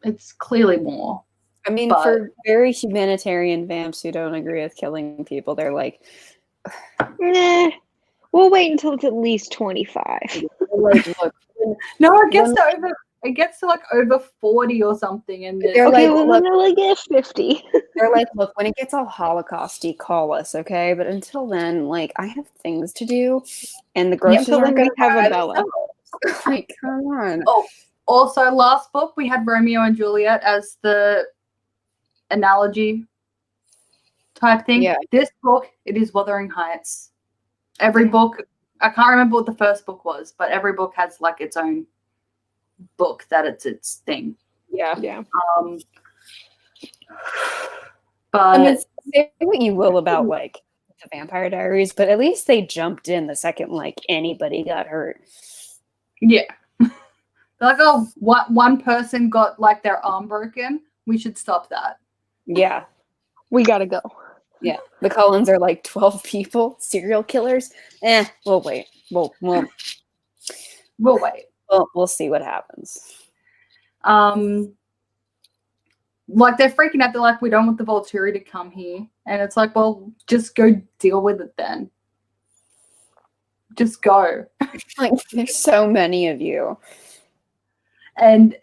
it's clearly more. I mean, for very humanitarian vamps who don't agree with killing people, they're like, nah, we'll wait until it's at least 25. Like, look, no, it gets to like over 40 or something, and they're like, they're like, 50. They're like, look, when it gets all Holocausty, call us, okay? But until then, like, I have things to do, and the groceries aren't going to have a Bella. Like, come on. Oh, also, last book we had Romeo and Juliet as the analogy type thing. Yeah. This book, it is Wuthering Heights. Every book, I can't remember what the first book was, but every book has like its own book that it's its thing. Yeah. But I mean, say what you will about like the Vampire Diaries, but at least they jumped in the second like anybody got hurt. Yeah. They're like, oh, one person got like their arm broken. We should stop that. Yeah. We gotta go. Yeah. The Cullens are like 12 people, serial killers. We'll wait. We'll wait. We'll see what happens. Like they're freaking out. They're like, we don't want the Volturi to come here. And it's like, well, just go deal with it then. Just go. Like, there's so many of you. And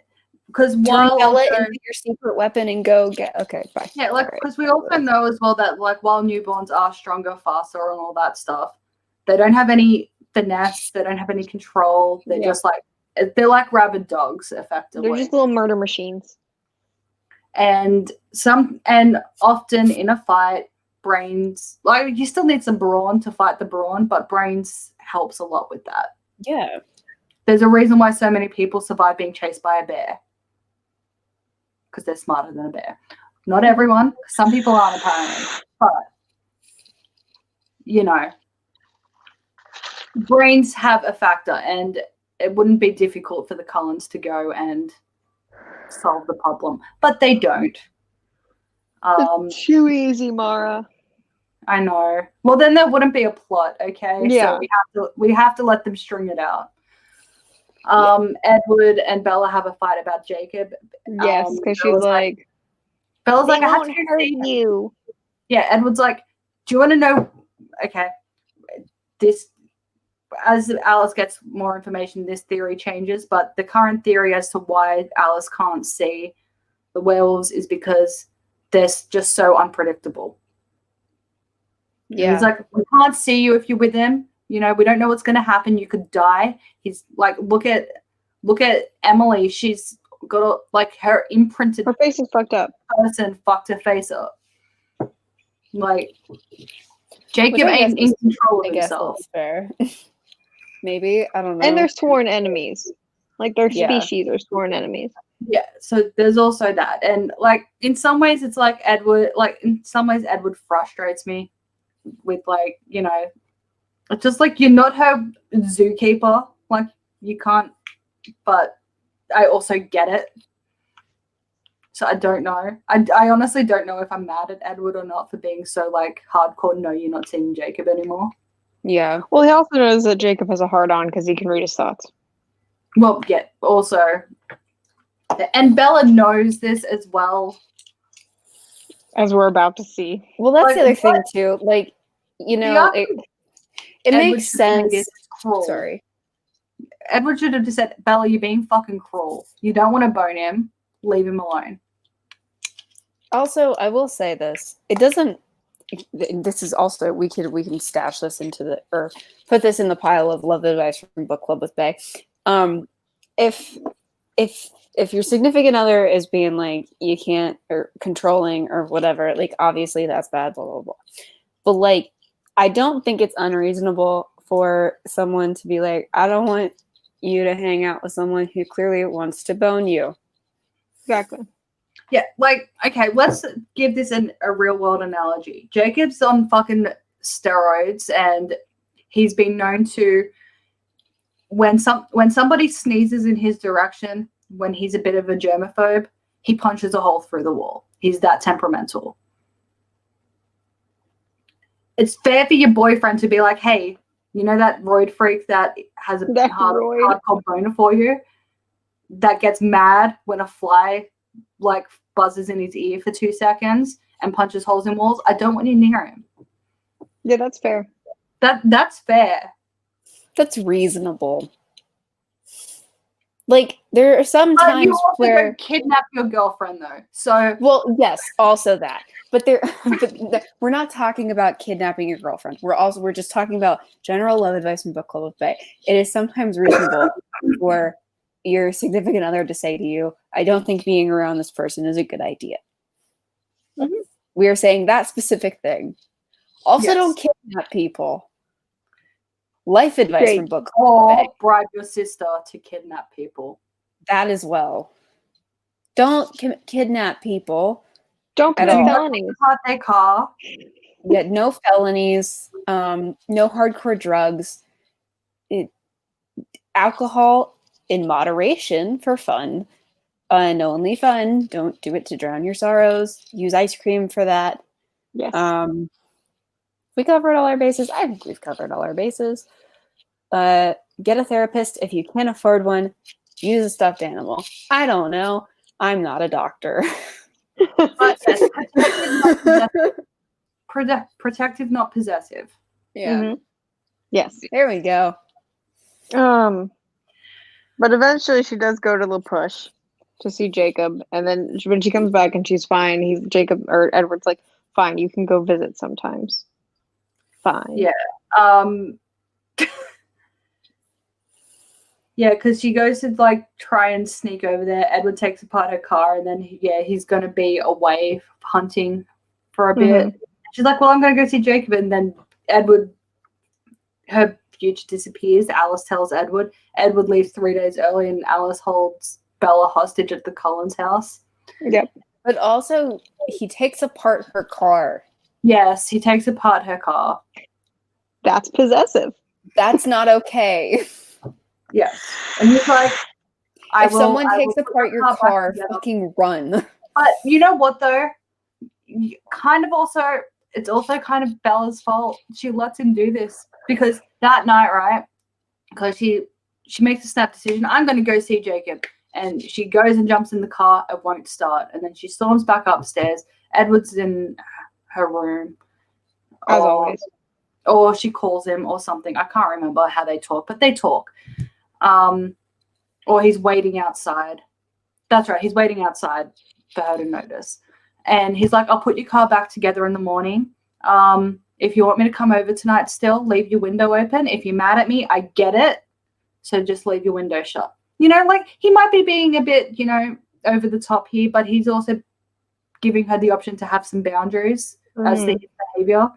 because while Bella into your secret weapon and go get bye. Yeah, like because we also know as well that like while newborns are stronger, faster, and all that stuff, they don't have any finesse. They don't have any control. They're just like rabid dogs, effectively. They're just little murder machines. And often in a fight, brains, like you still need some brawn to fight the brawn, but brains helps a lot with that. Yeah. There's a reason why so many people survive being chased by a bear. Because they're smarter than a bear. Not everyone. Some people aren't, apparently. But, you know, brains have a factor, and it wouldn't be difficult for the Cullens to go and solve the problem. But they don't. It's too easy, Mara. I know. Well, then there wouldn't be a plot, okay? Yeah. So we have to let them string it out. Edward and Bella have a fight about Jacob. Yes, because she's like, Bella's like, I have won't to hurt you. Yeah, Edward's like, do you want to know? Okay, this as Alice gets more information, this theory changes. But the current theory as to why Alice can't see the werewolves is because they're just so unpredictable. Yeah, he's like, we can't see you if you're with them. You know, we don't know what's going to happen. You could die. He's like, look at Emily. She's got like her imprinted. Her face is fucked up. Person fucked her face up. Like Jacob ain't in control of himself. Fair. Maybe, I don't know. And they're sworn enemies. Like their species are sworn enemies. Yeah. So there's also that, and like in some ways, it's like Edward. Like in some ways, Edward frustrates me with like, you know. It's just like, you're not her zookeeper. Like, you can't, but I also get it. So I don't know. I honestly don't know if I'm mad at Edward or not for being so, like, hardcore, no, you're not seeing Jacob anymore. Yeah. Well, he also knows that Jacob has a hard-on because he can read his thoughts. Well, yeah, also. And Bella knows this as well. As we're about to see. Well, that's the other thing, too. Like, you know, it makes sense. Sorry. Edward should have just said, Bella, you're being fucking cruel. You don't want to bone him. Leave him alone. Also, I will say this. It doesn't... This is also... We can stash this into the... Or put this in the pile of love advice from Book Club with Bae. If your significant other is being like, you can't... Or controlling or whatever, like, obviously that's bad, blah, blah, blah. But, like, I don't think it's unreasonable for someone to be like, I don't want you to hang out with someone who clearly wants to bone you. Exactly. Yeah, like, okay, let's give this a real world analogy. Jacob's on fucking steroids, and he's been known to, when somebody sneezes in his direction, when he's a bit of a germaphobe, he punches a hole through the wall. He's that temperamental. It's fair for your boyfriend to be like, hey, you know that roid freak that has a hardcore boner for you? That gets mad when a fly like buzzes in his ear for 2 seconds and punches holes in walls. I don't want you near him. Yeah, that's fair. That's fair. That's reasonable. Like, there are some times you also where don't kidnap your girlfriend though. So well, yes, also that. But we're not talking about kidnapping your girlfriend. We're just talking about general love advice from Book Club with Bae. It is sometimes reasonable for your significant other to say to you, I don't think being around this person is a good idea. Mm-hmm. We are saying that specific thing. Also, don't kidnap people. Life advice from Book Club with Bae. Or bribe your sister to kidnap people. That as well. Don't kidnap people. Don't commit felonies. Their car. Yeah, no felonies. No hardcore drugs. Alcohol in moderation for fun. And only fun. Don't do it to drown your sorrows. Use ice cream for that. Yes. We covered all our bases. I think we've covered all our bases. Get a therapist if you can't afford one. Use a stuffed animal. I don't know. I'm not a doctor. But yes, protective, not possessive. Yeah. Mm-hmm. Yes. There we go. But eventually she does go to La Push to see Jacob, and then when she comes back and she's fine, Edward's like, fine, you can go visit sometimes. Fine. Yeah. Yeah, because she goes to like try and sneak over there. Edward takes apart her car, and then he's gonna be away hunting for a bit. Mm-hmm. She's like, "Well, I'm gonna go see Jacob," and then her future disappears. Alice tells Edward. Edward leaves 3 days early, and Alice holds Bella hostage at the Collins house. Yep. But also, he takes apart her car. Yes, he takes apart her car. That's possessive. That's not okay. Yeah. And he's like, if someone takes apart your car, fucking run. But you know what, though? It's also kind of Bella's fault. She lets him do this because that night, right? Because she makes a snap decision. I'm going to go see Jacob. And she goes and jumps in the car. It won't start. And then she storms back upstairs. Edward's in her room. As always. Or she calls him or something. I can't remember how they talk, but they talk. Or he's waiting outside. That's right. He's waiting outside for her to notice. And he's like, I'll put your car back together in the morning. If you want me to come over tonight still, leave your window open. If you're mad at me, I get it. So just leave your window shut. You know, like he might be being a bit, over the top here, but he's also giving her the option to have some boundaries as to his behavior.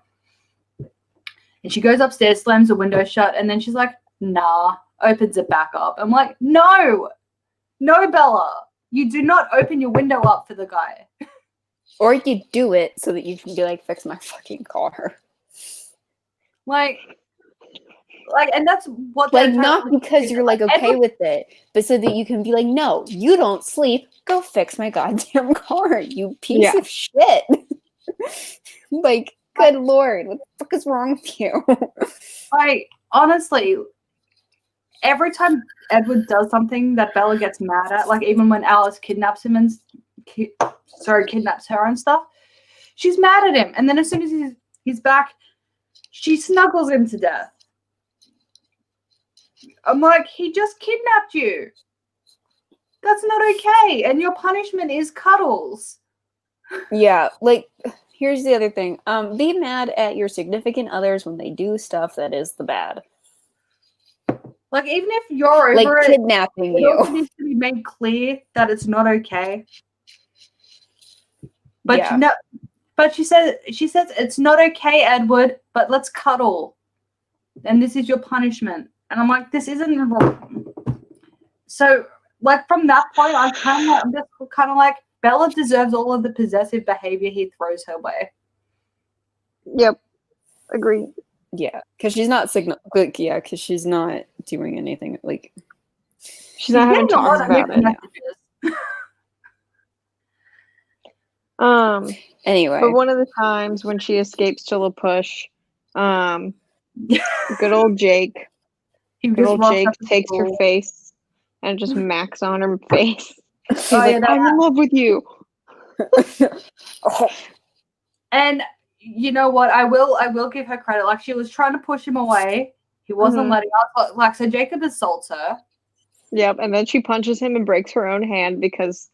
And she goes upstairs, slams the window shut, and then she's like, nah, opens it back up. I'm like, no, Bella, you do not open your window up for the guy. Or you do it so that you can be like, fix my fucking car. And that's what not because you're like okay with it, but so that you can be like, no, you don't sleep. Go fix my goddamn car, you piece of shit. Like, good Lord, what the fuck is wrong with you? Honestly, every time Edward does something that Bella gets mad at, like even when Alice kidnaps him and kidnaps her and stuff, she's mad at him. And then as soon as he's back, she snuggles him to death. I'm like, he just kidnapped you. That's not okay. And your punishment is cuddles. Yeah, like, here's the other thing. Be mad at your significant others when they do stuff that is the bad. Like, even if you're over like it, kidnapping it also you. needs to be made clear that it's not okay. But Yeah. but she says it's not okay, Edward, but let's cuddle. And this is your punishment. And I'm like, this isn't wrong. So, like, from that point, I'm just kind of like, Bella deserves all of the possessive behavior he throws her way. Yep. Agree. Yeah, because she's not because she's not doing anything. Like, she's not having talks about it. Anyway, but one of the times when she escapes to La Push, good old Jake. Good old Jake takes her face and just macks on her face. He's like, I'm in love with you. And you know what? I will give her credit. Like, she was trying to push him away. He wasn't letting up. Like, so Jacob assaults her. Yep, and then she punches him and breaks her own hand because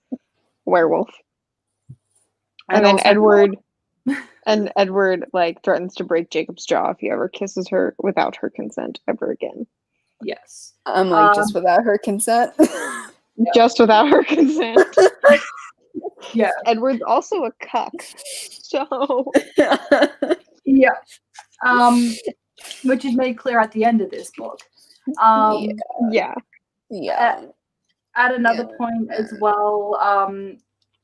werewolf. And then Edward like threatens to break Jacob's jaw if he ever kisses her without her consent ever again. Yes. I'm like, just without her consent. Just without her consent. Yeah. Edward's also a cuck. So yeah. Which is made clear at the end of this book. Yeah. At another point as well,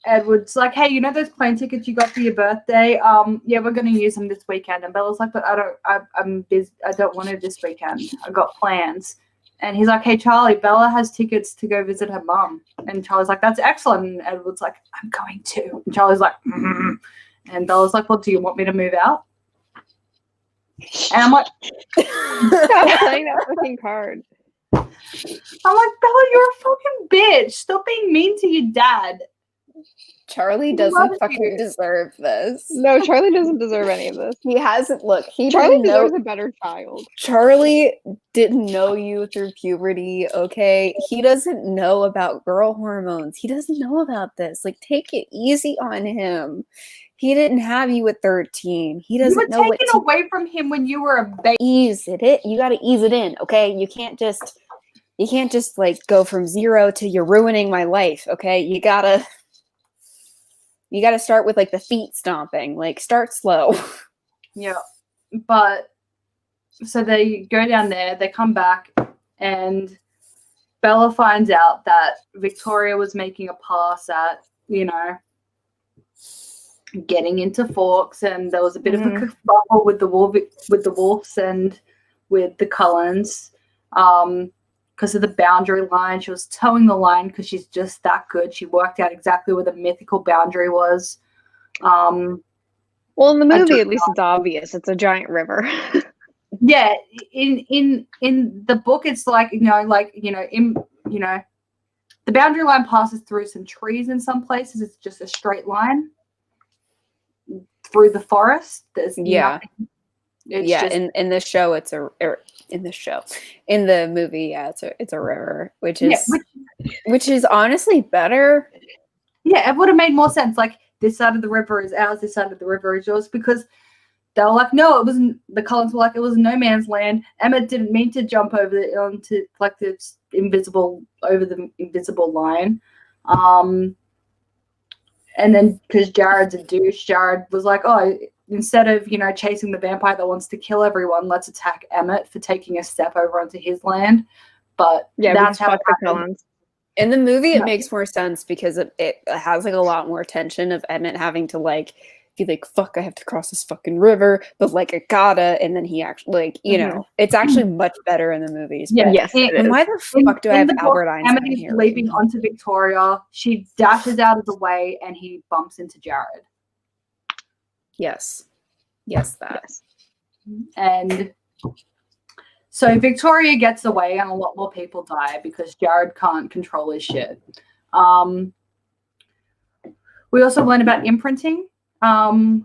Edward's like, hey, you know those plane tickets you got for your birthday? Yeah, we're gonna use them this weekend. And Bella's like, but I'm busy. I don't want to this weekend. I got plans. And he's like, hey, Charlie, Bella has tickets to go visit her mum. And Charlie's like, that's excellent. And Edward's like, I'm going to. And Charlie's like, mm-hmm. And Bella's like, well, do you want me to move out? And I'm like, stop playing that fucking card. I'm like, Bella, you're a fucking bitch. Stop being mean to your dad. Charlie doesn't fucking deserve this. No, Charlie doesn't deserve any of this. He hasn't. Look, Charlie deserves a better child. Charlie didn't know you through puberty, okay? He doesn't know about girl hormones. He doesn't know about this. Like, take it easy on him. He didn't have you at 13. He doesn't know what. You were taken away from him when you were a baby. Ease it. You got to ease it in, okay? You can't just like go from 0 to you're ruining my life, okay? You gotta start with like the feet stomping. Like, start slow. Yeah. But so they go down there, they come back, and Bella finds out that Victoria was making a pass at, getting into Forks, and there was a bit of a kerfuffle with the Wolves and with the Cullens. Because of the boundary line. She was towing the line because she's just that good. She worked out exactly where the mythical boundary was. Well, in the movie, at least it's obvious. It's a giant river. Yeah, in the book, it's like, the boundary line passes through some trees in some places. It's just a straight line through the forest. There's nothing. In the show, in the movie, it's a river, which is honestly better. Yeah, it would have made more sense. Like, this side of the river is ours, this side of the river is yours, because they were like, no, it wasn't. The Cullens were like, it was no man's land. Emmett didn't mean to jump over onto like the invisible line. And then because Jared's a douche, Jared was like, oh, instead of, chasing the vampire that wants to kill everyone, let's attack Emmett for taking a step over onto his land. But yeah, that's how it happened. In the movie, it makes more sense because it has like a lot more tension of Emmett having to like be like, fuck, I have to cross this fucking river, but like I gotta, and then he actually it's actually much better in the movies. Yeah, yes. And why the fuck do I have Albert Einstein Emmett is here? leaping onto Victoria. She dashes out of the way, and he bumps into Jared. Yes, that. And So Victoria gets away and a lot more people die because Jared can't control his shit. We also learn about imprinting.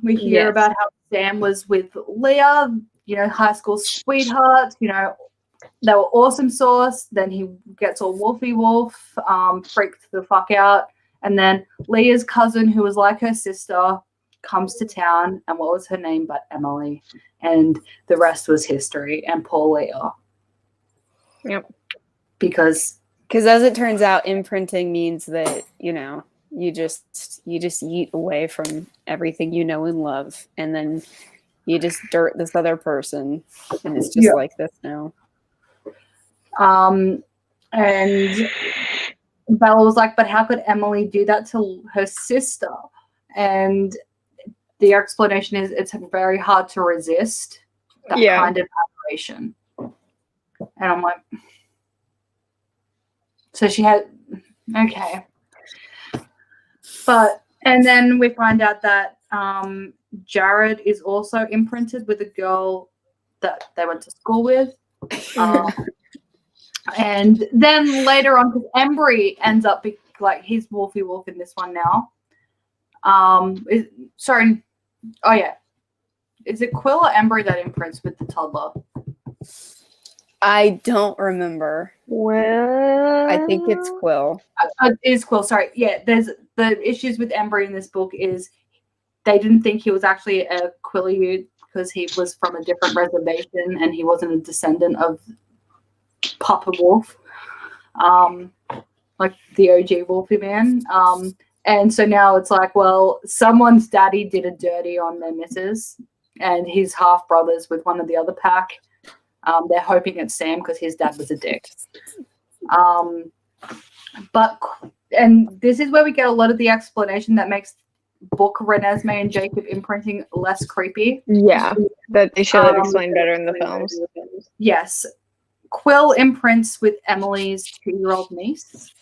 We hear about how Sam was with Leah, high school sweethearts, they were awesome sauce. Then he gets all wolfy wolf, freaked the fuck out. And then Leah's cousin, who was like her sister, comes to town. And what was her name but Emily? And the rest was history. And poor Leah. Yep. Because as it turns out, imprinting means that, you just eat away from everything you know and love. And then you just dirt this other person. And it's just like this now. And Bella was like, but how could Emily do that to her sister? And the explanation is it's very hard to resist that kind of adoration. And I'm like, so she had, okay. And then we find out that Jared is also imprinted with a girl that they went to school with. And then later on, because Embry ends up he's Wolfie Wolf in this one now. Is it Quill or Embry that imprints with the toddler? I don't remember. Well, I think it's Quill. It is Quill. Sorry. Yeah, there's the issues with Embry in this book is they didn't think he was actually a Quileute because he was from a different reservation and he wasn't a descendant of Papa Wolf, like the OG Wolfie man. And so now it's like, well, someone's daddy did a dirty on their missus and he's half brothers with one of the other pack. They're hoping it's Sam because his dad was a dick. And this is where we get a lot of the explanation that makes book Renesmee and Jacob imprinting less creepy. Yeah, that they should have explained better in the films. Yes. Quill imprints with Emily's 2-year-old niece.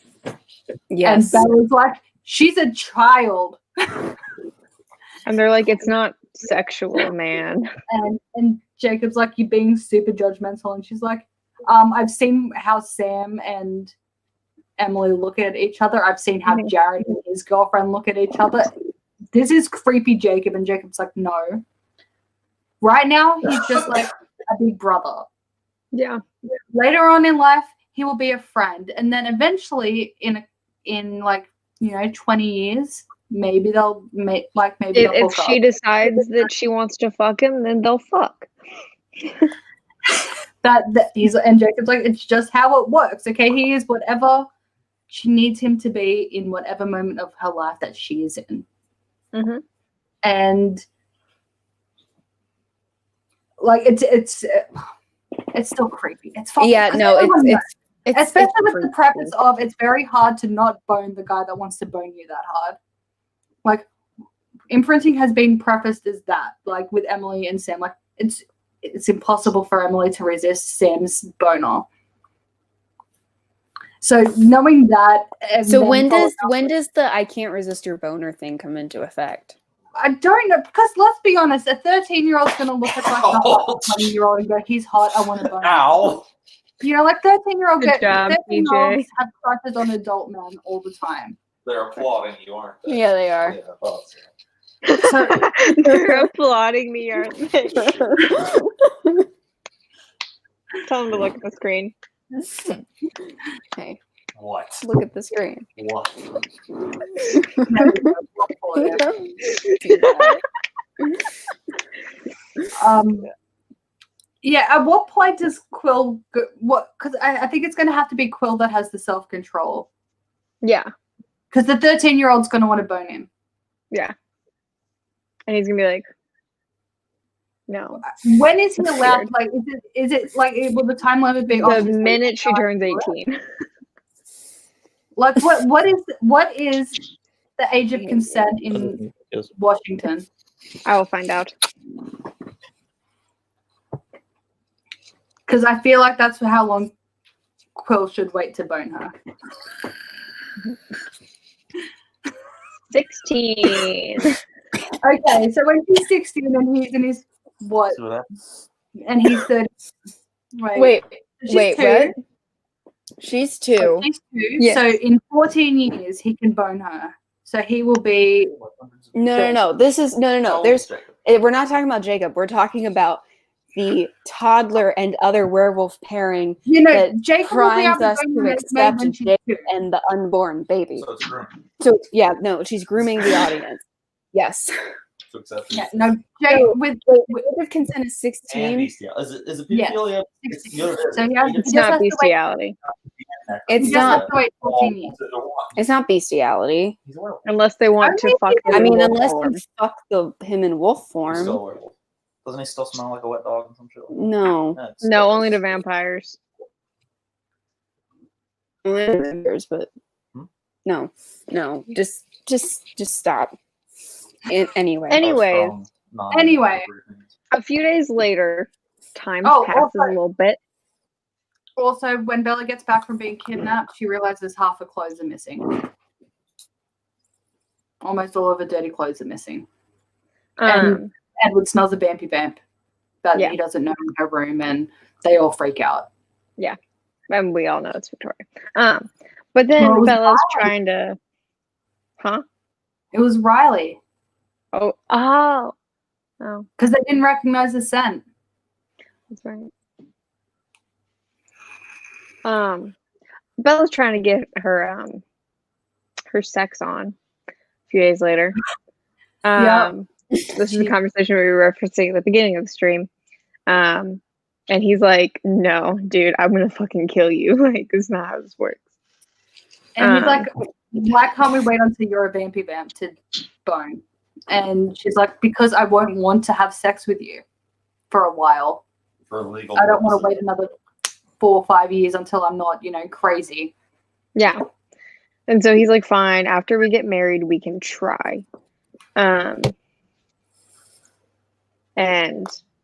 Yes. And Bella's like, she's a child. And they're like, it's not sexual, man. And Jacob's like, you're being super judgmental. And she's like, I've seen how Sam and Emily look at each other. I've seen how Jared and his girlfriend look at each other. This is creepy, Jacob. And Jacob's like, no. Right now, he's just like a big brother. Yeah. Later on in life, he will be a friend. And then eventually, in 20 years, maybe they'll if she decides that she wants to fuck him, then they'll fuck. And Jacob's like, it's just how it works. Okay, he is whatever she needs him to be in whatever moment of her life that she is in. Mm-hmm. And like it's still creepy. It's fun. Yeah, no, it's especially with the preface of it's very hard to not bone the guy that wants to bone you that hard. Like imprinting has been prefaced as that, like with Emily and Sam. Like it's impossible for Emily to resist Sam's boner. So knowing that, so when does the I can't resist your boner thing come into effect? I don't know, because let's be honest, a 13-year-old's going to look at like the hot 20-year-old and go, he's hot, I want to bone him. Ow. Like 13-year-olds have crushes on adult men all the time. They're applauding you, aren't they? Yeah, they are. Yeah, So, they're applauding me, aren't they? Tell them to look at the screen. Okay. What? Look at the screen. What? Yeah, at what point does Quill because I think it's going to have to be Quill that has the self-control. Yeah. Because the 13-year-old's going to want to bone him. Yeah. And he's going to be like, no. When is he allowed? Like, is it like, will the time limit be the minute she turns 18? Like, what is the age of consent in Washington? I will find out. Because I feel like that's how long Quill should wait to bone her. 16. Okay, so when he's 16 and he's in his what? And he's 30. Wait, what? She's 2. She's 2. Yes. So in 14 years, he can bone her. So he will be. No. This is no. We're not talking about Jacob. We're talking about the toddler and other werewolf pairing. That Jacob primes us to accept Jacob and the unborn baby. So it's grooming. So yeah, no, she's grooming the audience. Yes. To accept Yeah, no. Jacob with consent is 16. And bestiality. Is it pedophilia? Yes. It's not bestiality. It's not. To wait 14 years. It's not bestiality. Unless they want to fuck him. I mean, in unless wolf you fuck him in wolf He's form. still a werewolf. Doesn't he still smell like a wet dog and some shit? No. Yeah, No, only to vampires. But no. Just stop. Anyway. Anyway. A few days later, time passes also- a little bit. Also, when Bella gets back from being kidnapped, she realizes half her clothes are missing. Almost all of her dirty clothes are missing. And Edward smells a vampy vamp that he doesn't know in her room, and they all freak out. Yeah. And we all know it's Victoria. But then Bella's trying to... Huh? It was Riley. Oh. Because they didn't recognize the scent. That's right. Bella's trying to get her sex on a few days later. This is the conversation we were referencing at the beginning of the stream. And he's like, no, dude, I'm gonna fucking kill you. Like, this is not how this works. And he's like, why can't we wait until you're a vampy vamp to bone? And she's like, because I won't want to have sex with you for a while. For legal I don't want to wait another 4 or 5 years until I'm not, crazy. Yeah. And so he's like, fine, after we get married, we can try. And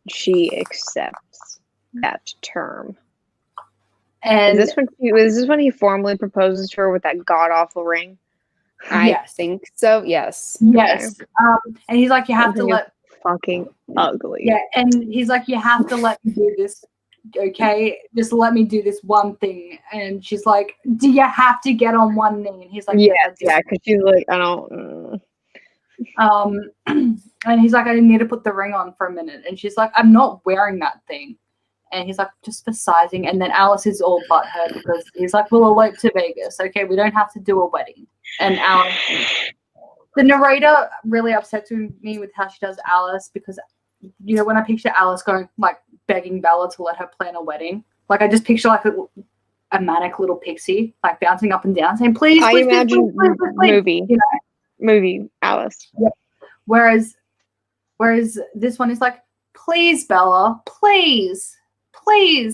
she accepts that term. And is this when he formally proposes to her with that god awful ring? I think so. Yes. Yes. And he's like, you have to let fucking ugly. Yeah, and he's like, you have to let me do this. Okay, just let me do this one thing. And she's like, do you have to get on one knee? And he's like, yeah, because she's like, I don't. And he's like, I need to put the ring on for a minute. And she's like, I'm not wearing that thing. And he's like, just for sizing. And then Alice is all butthurt because he's like, we'll elope to Vegas. Okay, we don't have to do a wedding. And Alice, the narrator really upsets me with how she does Alice because, when I picture Alice going, like, begging Bella to let her plan a wedding, like, I just picture, like, a manic little pixie, like, bouncing up and down, saying, please, I please, imagine please, movie, movie Alice. Yep. Whereas this one is like, please, Bella, please. And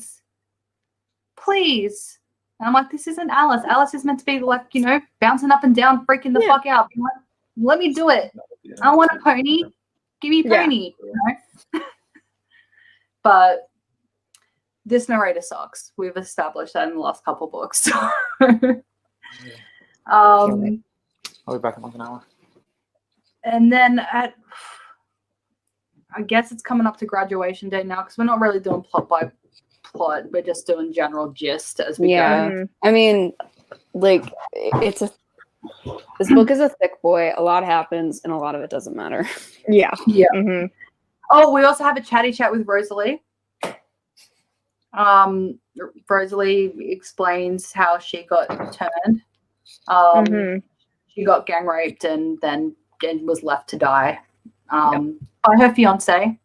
I'm like, this isn't Alice. Alice is meant to be like, bouncing up and down, freaking the fuck out. Being like, let me do it. I want a pony. Give me a pony. But this narrator sucks. We've established that in the last couple books. I'll be back in like an hour. And then I guess it's coming up to graduation day now because we're not really doing plot by plot. We're just doing general gist as we go. I mean, like, this book is a thick boy. A lot happens, and a lot of it doesn't matter. Yeah. Mm-hmm. Oh, we also have a chatty chat with Rosalie. Rosalie explains how she got turned. She got gang raped and then was left to die by her fiance.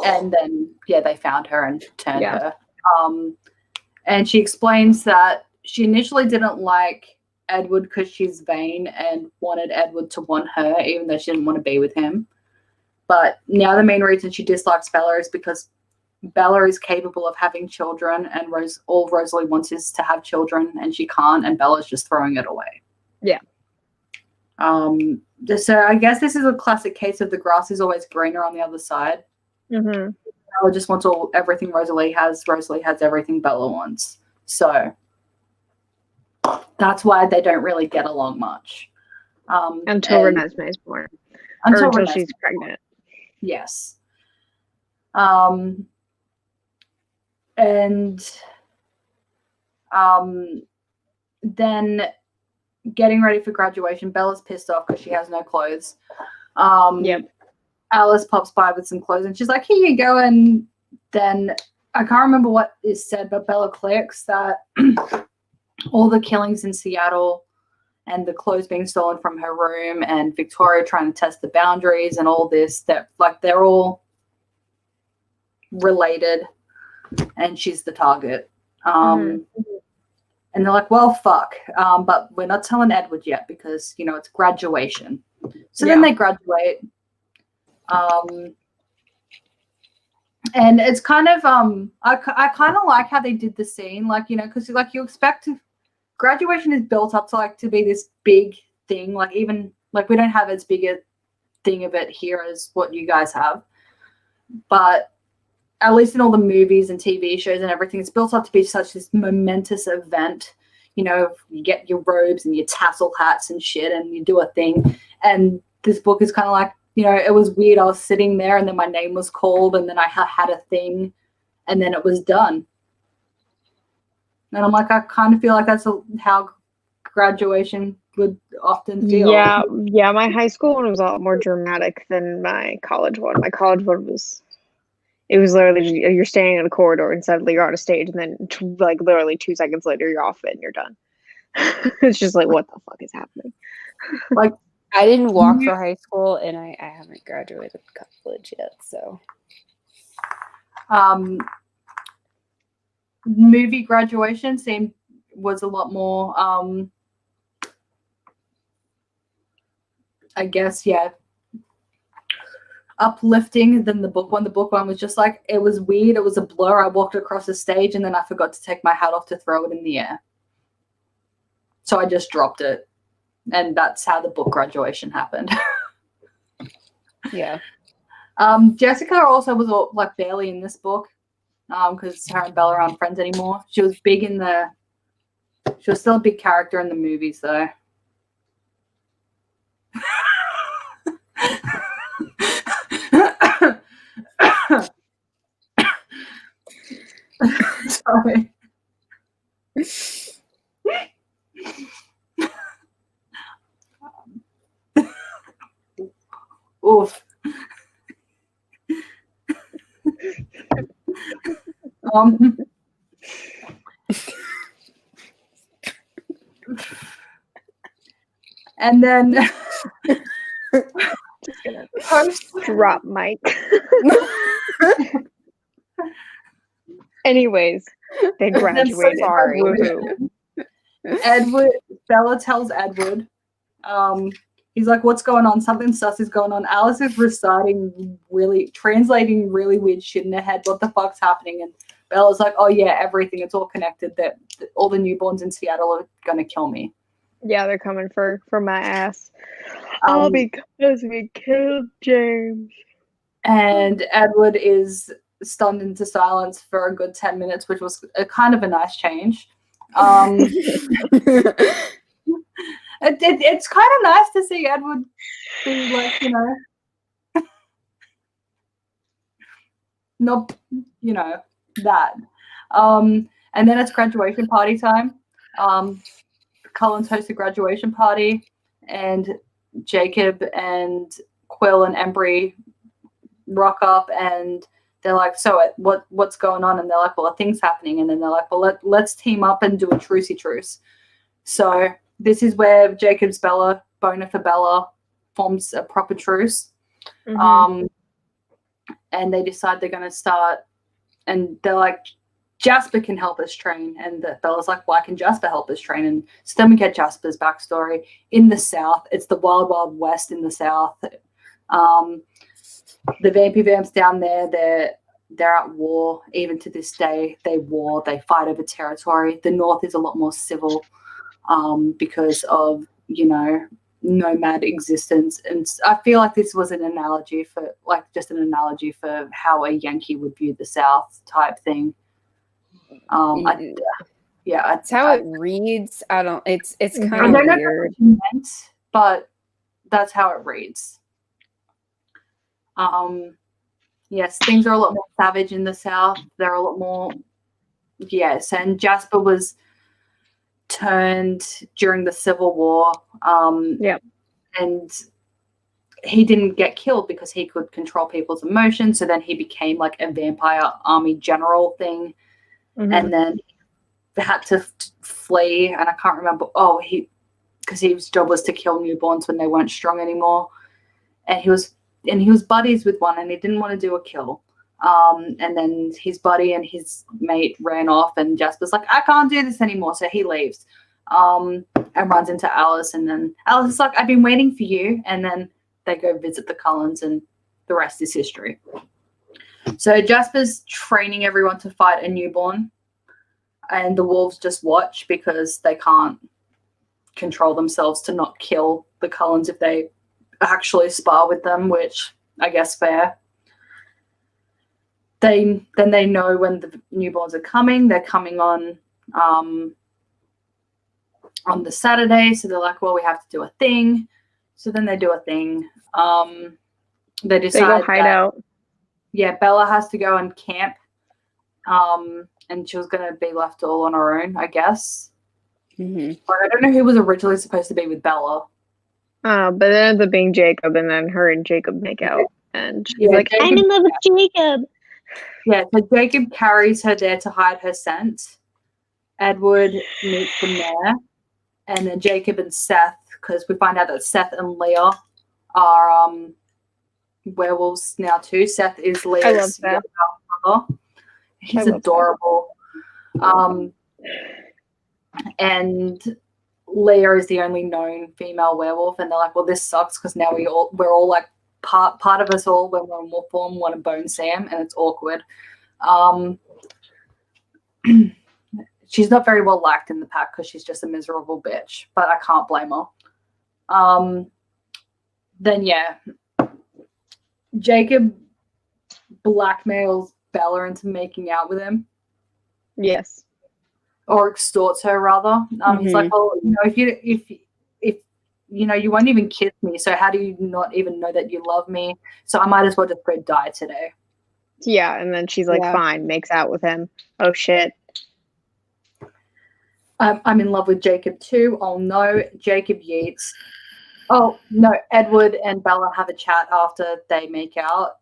And then, they found her and turned her. And she explains that she initially didn't like Edward because she's vain and wanted Edward to want her, even though she didn't want to be with him. But now the main reason she dislikes Bella is because Bella is capable of having children, and all Rosalie wants is to have children, and she can't, and Bella's just throwing it away. Yeah. So I guess this is a classic case of the grass is always greener on the other side. Bella just wants everything Rosalie has. Rosalie has everything Bella wants. So that's why they don't really get along much. Until Renesmee's born. Until she's pregnant. Yes. And then getting ready for graduation, Bella's pissed off because she has no clothes. Yep. Alice pops by with some clothes and she's like, here you go. And then I can't remember what is said, but Bella clicks that all the killings in Seattle and the clothes being stolen from her room and Victoria trying to test the boundaries and all this, that like they're all related and she's the target. And they're like, well, fuck. But we're not telling Edward yet because, you know, it's graduation. So then they graduate. And it's kind of, I kind of like how they did the scene, like, you know, because like you expect graduation is built up to like to be this big thing. Like even like we don't have as big a thing of it here as what you guys have. But at least in all the movies and TV shows and everything, it's built up to be such this momentous event. You know, you get your robes and your tassel hats and shit and you do a thing. And this book is kind of like, you know, it was weird. I was sitting there and then my name was called and then I had a thing and then it was done. And I'm like, I kind of feel like that's how graduation would often feel. Yeah, my high school one was a lot more dramatic than my college one. My college one was... It was literally just, you're standing in a corridor and suddenly you're on a stage and then like literally 2 seconds later you're off it and you're done. It's just like, what the fuck is happening? Like I didn't walk for high school and I haven't graduated college yet, so. Movie graduation was a lot more, I guess, yeah, uplifting than the book one. The book one was just like, it was weird. It was a blur. I walked across the stage and then I forgot to take my hat off to throw it in the air. So I just dropped it. And that's how the book graduation happened. Yeah. Jessica also was like barely in this book because her and Bella aren't friends anymore. She was she was still a big character in the movies though. Sorry. Oof. And then just gonna drop mic. Anyways, they graduated. Sorry. Woohoo. Edward, Bella tells Edward, he's like, what's going on? Something sus is going on. Alice is translating really weird shit in her head. What the fuck's happening? And Bella's like, oh yeah, everything. It's all connected. That all the newborns in Seattle are going to kill me. Yeah, they're coming for my ass. All because we killed James. And Edward is stunned into silence for a good 10 minutes, which was a kind of a nice change. It's kind of nice to see Edward be like, you know, not, you know, that. And then it's graduation party time. Cullen's hosts a graduation party, and Jacob and Quill and Embry rock up, and they're like, so what's going on? And they're like, well, a thing's happening. And then they're like, well, let's team up and do a trucey truce. So this is where Jacob's Bella, boner for Bella, forms a proper truce. And they decide they're going to start, and they're like, Jasper can help us train. And Bella's like, why can Jasper help us train? And so then we get Jasper's backstory. In the South, it's the Wild Wild West in the South. The Vampy Vamps down there, they're at war. Even to this day, they fight over territory. The North is a lot more civil because of, you know, nomad existence. And I feel like this was an analogy for how a Yankee would view the South type thing. It's how it reads. It's kind of weird. I don't know what you meant, but that's how it reads. Yes, things are a lot more savage in the South. They're a lot more yes, and Jasper was turned during the Civil War. And he didn't get killed because he could control people's emotions. So then he became like a vampire army general thing. And then they had to flee. And I can't remember. Because his job was to kill newborns when they weren't strong anymore. And he was buddies with one, and he didn't want to do a kill. And then his buddy and his mate ran off, and Jasper's like, I can't do this anymore. So he leaves and runs into Alice. And then Alice is like, I've been waiting for you. And then they go visit the Cullens, and the rest is history. So Jasper's training everyone to fight a newborn, and the wolves just watch because they can't control themselves to not kill the Cullens if they actually spar with them, which I guess fair. Then they know when the newborns are coming. They're coming on the Saturday, so they're like, well, we have to do a thing. So then they do a thing. They decide they go hide out. Yeah, Bella has to go and camp, and she was going to be left all on her own, I guess. Like, I don't know who was originally supposed to be with Bella. But it ends up being Jacob, and then her and Jacob make out, and she's like, Jacob, I'm in love with Jacob. Yeah, so Jacob carries her there to hide her scent. Edward meets them there, and then Jacob and Seth, because we find out that Seth and Leah are werewolves now too. Seth is Leah's younger brother. He's adorable. And Leah is the only known female werewolf, and they're like, well, this sucks because now we're all like part of us all when we're in wolf form want to bone Sam, and it's awkward. She's not very well liked in the pack because she's just a miserable bitch, but I can't blame her. Then yeah, Jacob blackmails Bella into making out with him. Yes. Or extorts her rather. He's like, well, if you won't even kiss me, so how do you not even know that you love me? So I might as well just go die today. Yeah, and then she's like, fine, makes out with him. Oh shit. I'm in love with Jacob too. Oh no, Jacob yeets. Oh no, Edward and Bella have a chat after they make out.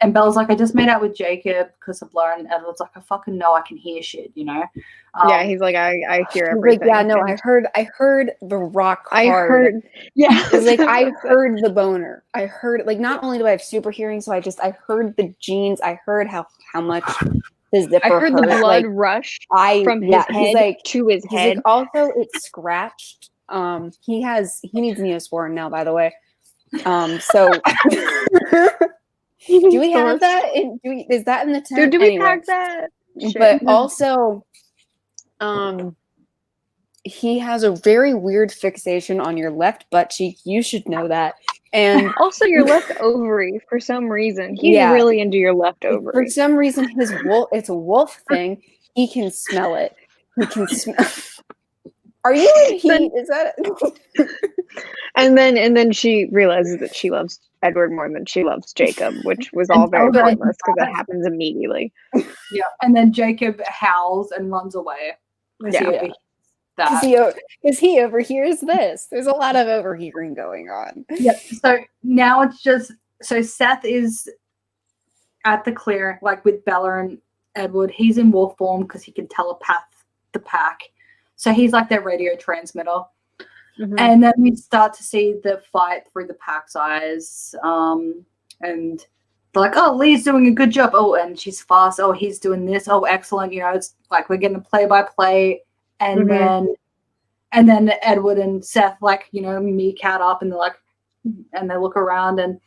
And Bella's like, I just made out with Jacob because of Laura, and Edward's like, I fucking know, I can hear shit, he's like, I hear everything. Like, yeah, no, I heard the rock hard. It's like, I heard the boner. I heard, like, not only do I have super hearing, so I heard the genes. I heard how much the zipper I heard hurt. the blood rush from his head to his head. Like, also, it's scratched. He needs Neosporin now, by the way. So... Do we have that? Is that in the tent? Dude, do we pack that? But also, he has a very weird fixation on your left butt cheek. You should know that. And also your left ovary, for some reason. He's really into your left ovary. For some reason, it's a wolf thing. He can smell it. He can smell. Are you in heat? Is that it? And then she realizes that she loves Edward more than she loves Jacob, which was all very pointless because it happens immediately. Yeah, and then Jacob howls and runs away. Because he overhears this. There's a lot of overhearing going on. Yeah. So now it's just Seth is at the clear, like with Bella and Edward. He's in wolf form because he can telepath the pack. So he's like their radio transmitter. And then we start to see the fight through the pack's eyes. And they're like, oh, Lee's doing a good job. Oh, and she's fast. Oh, he's doing this. Oh, excellent. It's like we're getting a play-by-play. And then Edward and Seth, like, meerkat up, and they're like, and they look around, and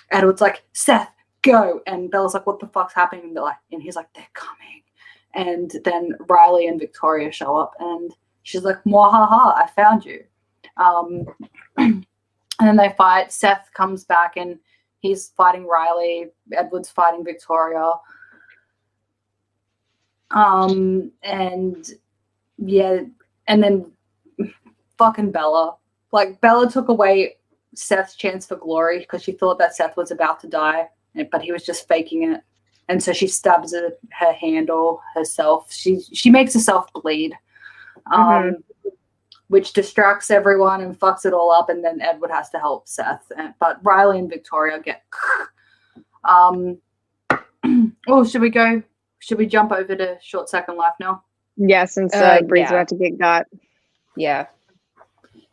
Edward's like, Seth, go. And Bella's like, what the fuck's happening? And he's like, they're coming. And then Riley and Victoria show up, and she's like, mwahaha, I found you. And then they fight. Seth comes back, and he's fighting Riley. Edward's fighting Victoria. And then fucking Bella. Like, Bella took away Seth's chance for glory because she thought that Seth was about to die, but he was just faking it. And so she stabs her hand or herself. She makes herself bleed, which distracts everyone and fucks it all up. And then Edward has to help Seth. But Riley and Victoria get. Should we jump over to Short Second Life now? Yeah, since Bree's about to get got. Yeah.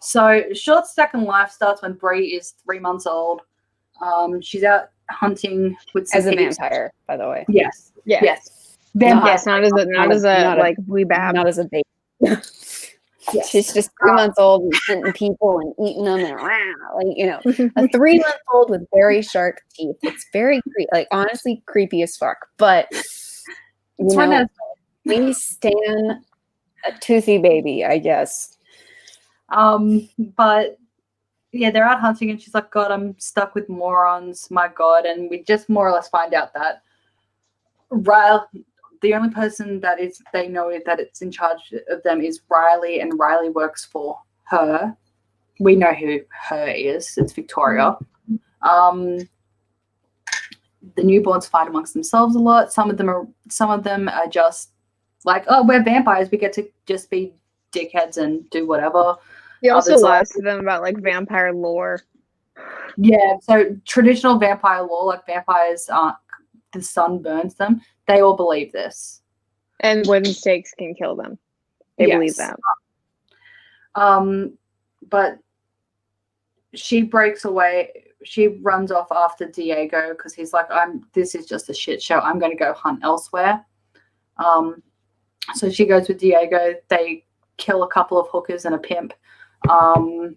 So Short Second Life starts when Bree is 3 months old. She's out hunting with some as a vampire, by the way. Yes. Vampire. Yes, not as a weebab. Not as a baby. Yes. She's just 3 months old and hunting people and eating them and a 3-month-old with very sharp teeth. It's very honestly creepy as fuck. But we stand a toothy baby, I guess. But yeah, they're out hunting and she's like, God, I'm stuck with morons, my God. And we just more or less find out that the only person they know that it's in charge of them is Riley, and Riley works for her. We know who her is. It's Victoria. The newborns fight amongst themselves a lot. Some of them are just like, oh, we're vampires. We get to just be dickheads and do whatever. He also lies to them about vampire lore. Yeah, so traditional vampire lore, like vampires aren't, the sun burns them. They all believe this. And wooden stakes can kill them. They believe that. But she breaks away. She runs off after Diego because he's like, this is just a shit show. I'm going to go hunt elsewhere. So she goes with Diego. They kill a couple of hookers and a pimp and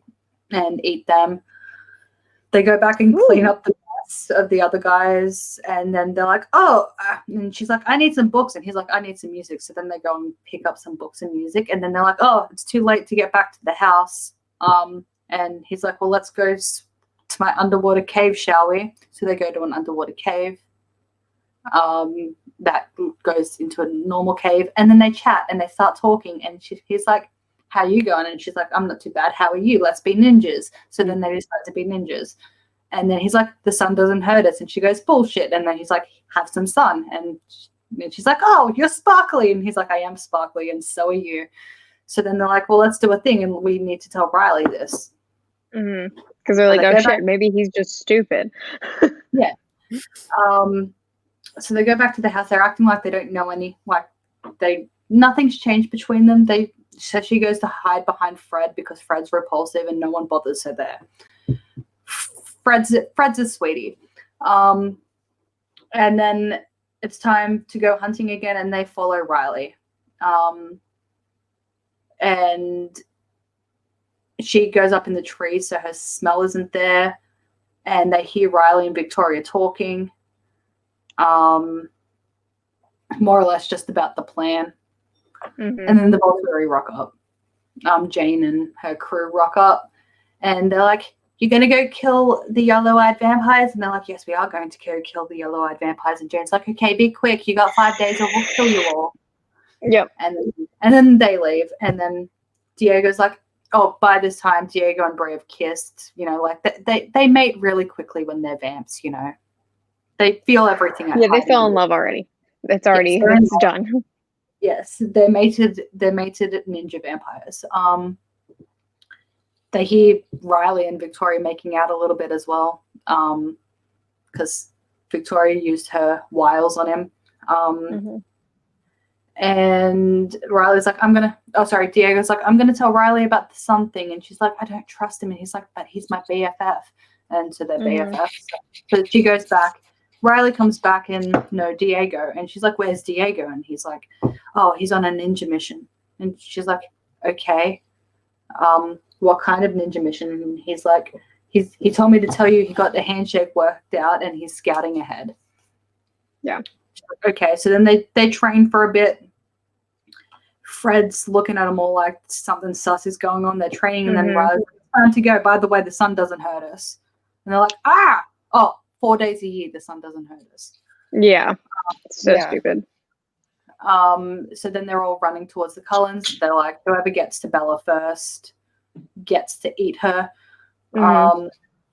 eat them. They go back and clean up the mess of the other guys, and then they're like, and she's like, I need some books, and he's like, I need some music. So then they go and pick up some books and music, and then they're like, oh, it's too late to get back to the house. And he's like, well, let's go to my underwater cave, shall we? So they go to an underwater cave that goes into a normal cave, and then they chat and they start talking, and he's like, how are you going? And she's like, I'm not too bad. How are you? Let's be ninjas. So then they decide to be ninjas. And then he's like, the sun doesn't hurt us. And she goes, bullshit. And then he's like, have some sun. And she's like, oh, you're sparkly. And he's like, I am sparkly, and so are you. So then they're like, well, let's do a thing, and we need to tell Riley this. Because they're like, oh shit, maybe he's just stupid. Yeah. So they go back to the house. They're acting like they don't know nothing's changed between them. So she goes to hide behind Fred because Fred's repulsive and no one bothers her there. Fred's a sweetie. And then it's time to go hunting again, and they follow Riley. And she goes up in the tree so her smell isn't there, and they hear Riley and Victoria talking. More or less just about the plan. And then the Volturi rock up. Jane and her crew rock up, and they're like, you're going to go kill the yellow-eyed vampires? And they're like, yes, we are going to go kill the yellow-eyed vampires. And Jane's like, okay, be quick. You got 5 days or we'll kill you all. Yep. And then they leave. And then Diego's like, oh, by this time, Diego and Brie have kissed. They mate really quickly when they're vamps, They feel everything out. Yeah, they fell in love already. It's already done. Yes, they're mated ninja vampires. They hear Riley and Victoria making out a little bit as well, because Victoria used her wiles on him. And Riley's like, Diego's like, I'm gonna tell Riley about the sun thing, and she's like, I don't trust him, and he's like, but he's my BFF, and so they're BFFs. So she goes back. Riley comes back and no Diego, and she's like, where's Diego? And he's like, oh, he's on a ninja mission. And she's like, okay, what kind of ninja mission? And he's like, he told me to tell you he got the handshake worked out and he's scouting ahead. Yeah. Okay, so then they train for a bit. Fred's looking at them all like something sus is going on. They're training, and then Riley's like, it's time to go. By the way, the sun doesn't hurt us. And they're like, 4 days a year, the sun doesn't hurt us. Yeah. So stupid. So then they're all running towards the Cullens. They're like, whoever gets to Bella first gets to eat her.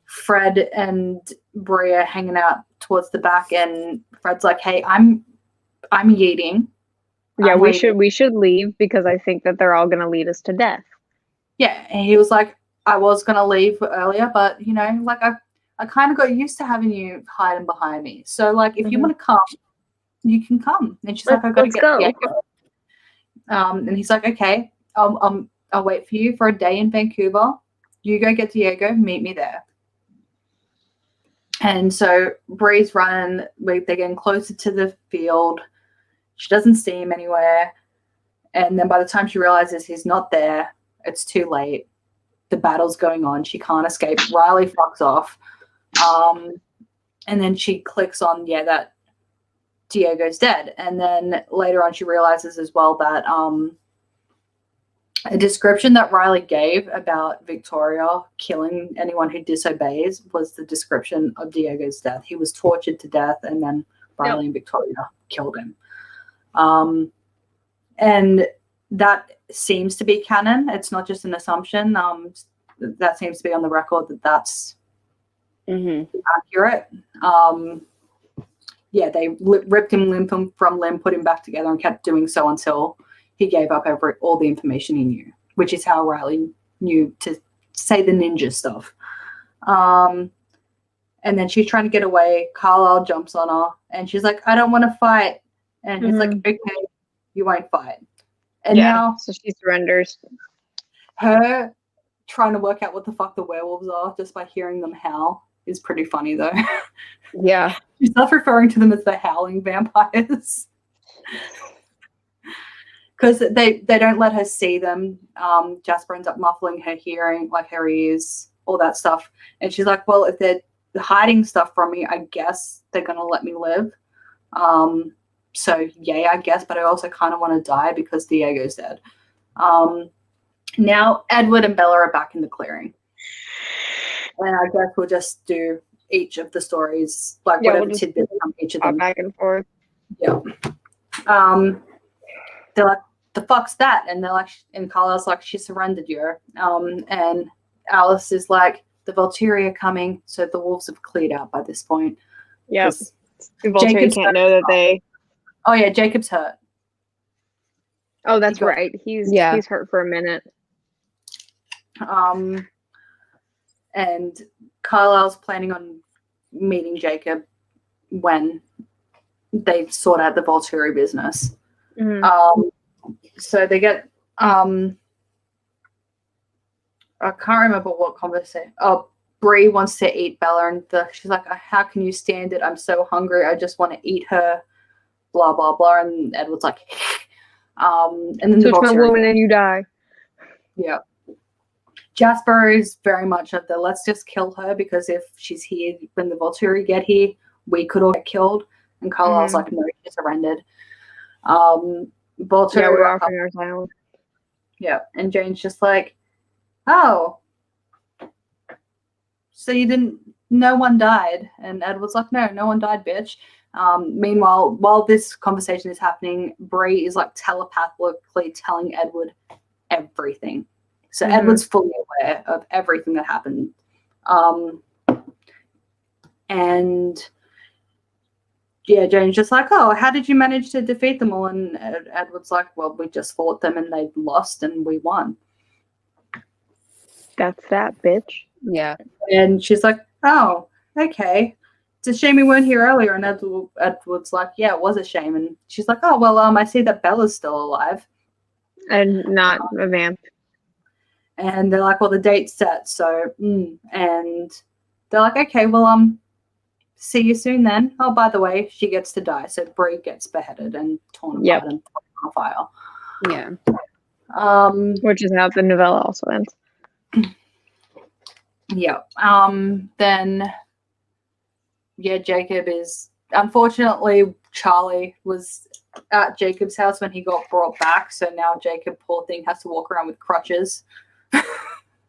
Fred and Brie are hanging out towards the back, and Fred's like, "Hey, I'm eating." Yeah, we should leave because I think that they're all gonna lead us to death. Yeah, and he was like, "I was gonna leave earlier, but you know, like I kind of got used to having you hiding behind me. So like, if you want to come, you can come." And she's like, "I gotta get Diego." And he's like, "Okay, I'll wait for you for a day in Vancouver. You go get Diego, meet me there." And so Bree's running, they're getting closer to the field. She doesn't see him anywhere. And then by the time she realizes he's not there, it's too late. The battle's going on. She can't escape. Riley fucks off. And then she clicks on, that Diego's dead. And then later on she realizes as well that a description that Riley gave about Victoria killing anyone who disobeys was the description of Diego's death. He was tortured to death, and then Riley and Victoria killed him. And that seems to be canon. It's not just an assumption. That seems to be on the record that's accurate. They ripped him limb from limb, put him back together, and kept doing so until he gave up all the information he knew, which is how Riley knew to say the ninja stuff. And then she's trying to get away. Carlisle jumps on her, and she's like, "I don't want to fight." And he's like, "Okay, you won't fight." And now, so she surrenders. Her trying to work out what the fuck the werewolves are just by hearing them howl is pretty funny, though. Yeah. She starts referring to them as the howling vampires. Because they don't let her see them. Jasper ends up muffling her hearing, like her ears, all that stuff. And she's like, "Well, if they're hiding stuff from me, I guess they're going to let me live. So, yay, I guess. But I also kind of want to die because Diego's dead." Now, Edward and Bella are back in the clearing. And I guess we'll just do each of the stories, whatever tidbits from each of them. Back and forth. Yeah. They're like, "The fuck's that?" And they're like, and Carlisle's like, "She surrendered you." And Alice is like, "The Volturi are coming." So the wolves have cleared out by this point. Yep. The Volturi can't know that they. Oh yeah, Jacob's hurt. Oh, that's right. He's hurt for a minute. And Carlisle's planning on meeting Jacob when they sort out the Volturi business. So they get I can't remember what conversation. Oh, Bree wants to eat Bella, and she's like, "How can you stand it? I'm so hungry. I just want to eat her." Blah blah blah. And Edward's like, and then touch my woman and you die. Yeah. Jasper is very much of the let's just kill her, because if she's here when the Volturi get here, we could all get killed. And Carlisle's like, "No, she surrendered." Volturi, we're offering our asylum. Yeah, and Jane's just like, "Oh, so you didn't? No one died?" And Edward's like, "No one died, bitch." Meanwhile, while this conversation is happening, Bree is like telepathically telling Edward everything. So Edward's fully aware of everything that happened. And yeah, Jane's just like, "Oh, how did you manage to defeat them all?" And Edward's like, "Well, we just fought them and they lost and we won." That's that, bitch. Yeah. And she's like, "Oh, okay. It's a shame we weren't here earlier." And Edward's like, "Yeah, it was a shame." And she's like, "Oh, well, I see that Bella's still alive. And not a vamp." And they're like, "Well, the date's set, so," and they're like, "Okay, well, see you soon then. Oh, by the way, she gets to die." So Bree gets beheaded and torn apart and put on fire. Yeah. Which is how the novella also ends. Yeah. Then, yeah, Jacob is, unfortunately, Charlie was at Jacob's house when he got brought back. So now Jacob, poor thing, has to walk around with crutches.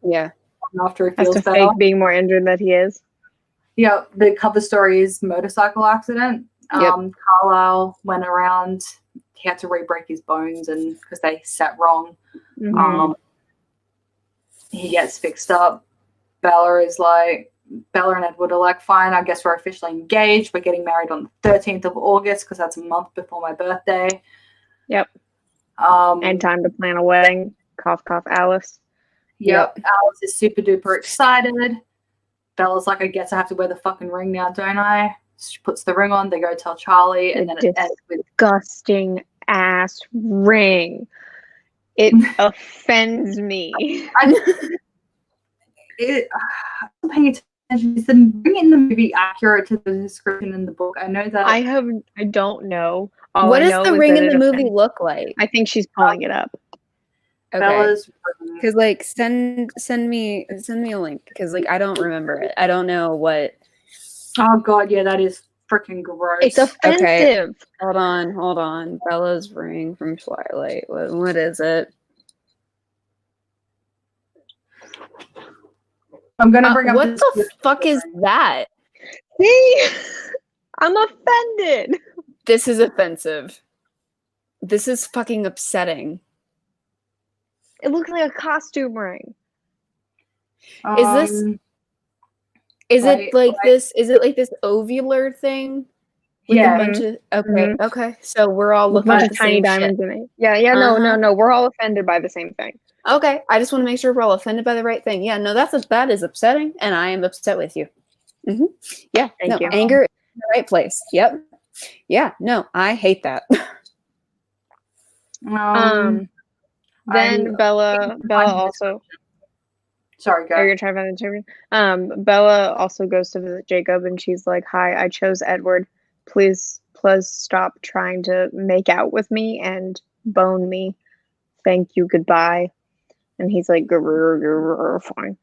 Yeah. After he feels better. Fake being more injured than he is. Yeah, the cover story is motorcycle accident. Carlisle went around. He had to re-break his bones, and because they sat wrong, he gets fixed up. Bella is like, Bella and Edward are like, fine, I guess we're officially engaged. We're getting married on the 13th of August because that's a month before my birthday. Yep. And time to plan a wedding. Cough, cough, Alice. Yep. Alice is super duper excited. Bella's like, I guess I have to wear the fucking ring now, don't I? She puts the ring on. They go tell Charlie, and then it ends with disgusting ass ring. It offends me. I'm paying attention. Is the ring in the movie accurate to the description in the book? I know that I don't know. What does the ring in the movie look like? I think she's pulling it up. Okay. Because like send me a link because like I don't remember it. I don't know what. Oh god, yeah, that is freaking gross. It's offensive. Okay. Hold on. Bella's ring from Twilight. What is it? I'm gonna bring up. What the fuck is that? See, I'm offended. This is offensive. This is fucking upsetting. It looks like a costume ring. Is it like this ovular thing? With a bunch of okay. So we're all looking at the tiny same diamonds shit. in it. Yeah, no. We're all offended by the same thing. Okay, I just want to make sure we're all offended by the right thing. Yeah, no, that is upsetting, and I am upset with you. Yeah, Thank you. Anger is in the right place. Yep. Yeah, no, I hate that. Then Bella also. Sorry, go. Are you trying to find the interview? Bella also goes to visit Jacob, and she's like, "Hi, I chose Edward. Please stop trying to make out with me and bone me. Thank you, goodbye." And he's like, fine.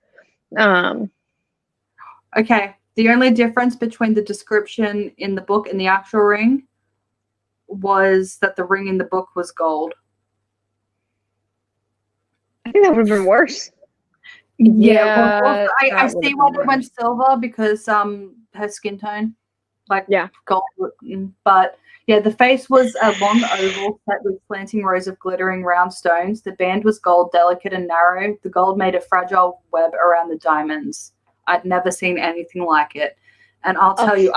Okay. The only difference between the description in the book and the actual ring was that the ring in the book was gold. I think that would have been worse. Yeah, well, I see why they went silver because her skin tone, gold. But yeah, the face was a long oval set with slanting rows of glittering round stones. The band was gold, delicate and narrow. The gold made a fragile web around the diamonds. I'd never seen anything like it, and I'll tell you,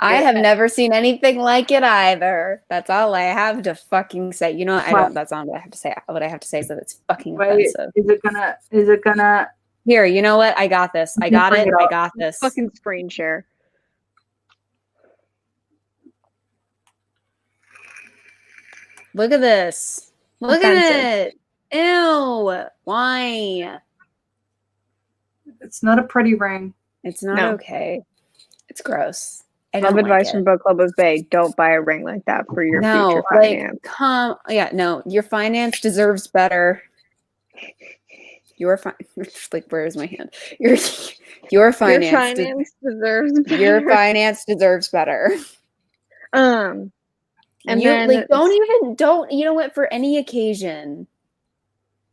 I have never seen anything like it either. That's all I have to fucking say. You know what? I don't. That's not what I have to say. What I have to say is that it's fucking offensive. Is it gonna? Here, you know what? I got this. I got it. I got this. Fucking screen share. Look at this. Look at it. Ew. Why? It's not a pretty ring. It's not okay. It's gross. Love advice from Book Club of Bay. Don't buy a ring like that for your future finance. Your finance deserves better. Your like, where's my hand? Your finance deserves better. Your finance deserves better. And then don't you know what, for any occasion,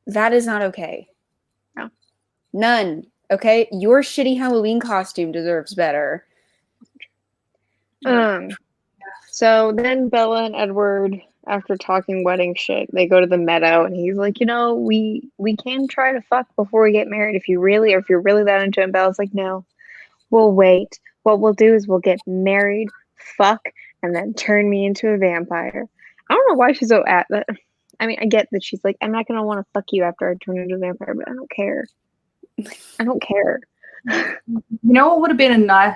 that is not okay. No. None. Okay? Your shitty Halloween costume deserves better. So then Bella and Edward, after talking wedding shit, they go to the meadow, and he's like, we can try to fuck before we get married if you're really that into it. And Bella's like, no, we'll wait. What we'll do is we'll get married, fuck, and then turn me into a vampire. I don't know why she's so at that. I mean, I get that she's like, I'm not gonna want to fuck you after I turn into a vampire, but I don't care. I don't care. You know what would have been a nice,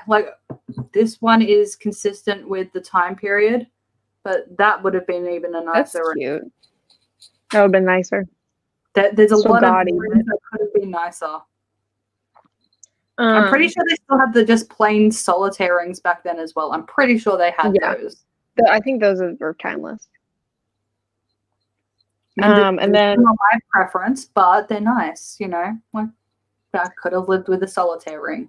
this one is consistent with the time period, but that would have been even a nicer. That's cute. That would have been nicer. There's a lot of things that could have been nicer. I'm pretty sure they still had the just plain solitaire rings back then as well. I'm pretty sure they had those. I think those are timeless. And then my preference, but they're nice, I could have lived with a solitaire ring.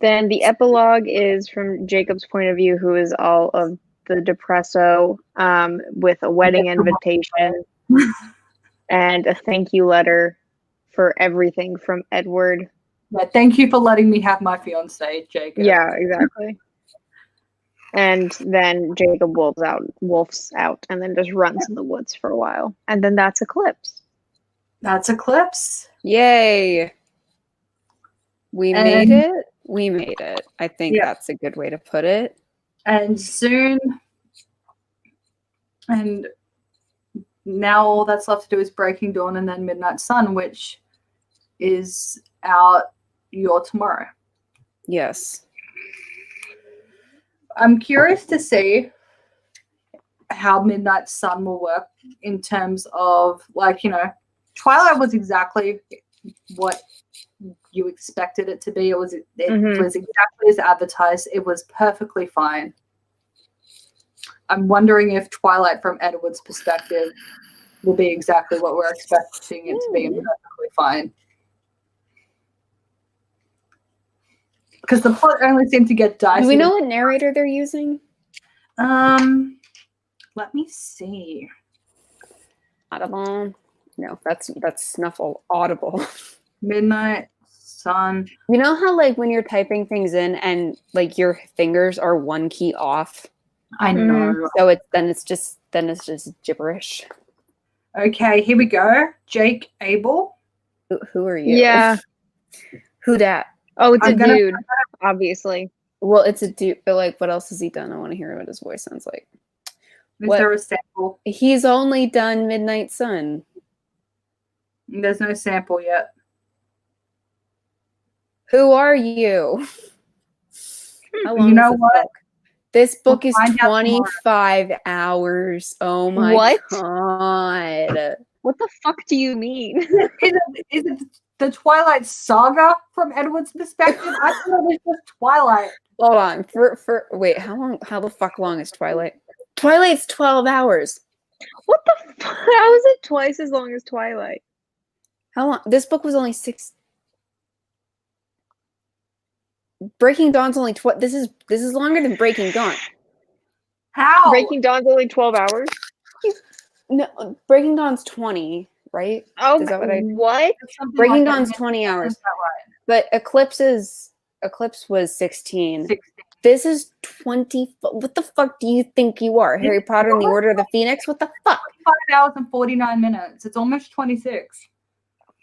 Then the epilogue is from Jacob's point of view, who is all of the depresso, with a wedding invitation and a thank you letter for everything from Edward. Yeah, thank you for letting me have my fiance, Jacob. Yeah, exactly. And then Jacob wolfs out, and then just runs in the woods for a while. And then that's Eclipse. That's Eclipse. Yay. We made it. I think that's a good way to put it. And soon, and now all that's left to do is Breaking Dawn and then Midnight Sun, which is out tomorrow. Yes. I'm curious to see how Midnight Sun will work in terms of, like, you know, Twilight was exactly what you expected it to be. It was exactly as advertised. It was perfectly fine. I'm wondering if Twilight, from Edward's perspective, will be exactly what we're expecting it to be, and perfectly fine. Because the plot only seemed to get dicey. Do we know what narrator they're using? Let me see. Audible. No, that's Snuffle Audible. Midnight Sun. You know how, like, when you're typing things in and, like, your fingers are one key off? I know. So it's just gibberish. Okay, here we go. Jake Abel. Who are you? Yeah. Who dat? Oh, it's a dude, obviously. Well, it's a dude, but, like, what else has he done? I want to hear what his voice sounds like. Is there a sample? He's only done Midnight Sun. There's no sample yet. Who are you? How long you know what? Book? This book is find out 25 hours. Oh my god. What the fuck do you mean? Is it the Twilight Saga from Edward's perspective? I thought it was just Twilight. Hold on. Wait, how the fuck long is Twilight? Twilight's 12 hours. What the fuck? How is it twice as long as Twilight? How long? This book was only 6. Breaking Dawn's only this is longer than Breaking Dawn. How? Breaking Dawn's only 12 hours? No, Breaking Dawn's 20, right? Oh, is that what? Breaking Dawn's 20 hours. But Eclipse was 16. This is 20. What the fuck do you think you are? Harry Potter and the Order of the Phoenix? What the fuck? 5 hours and 49 minutes. It's almost 26.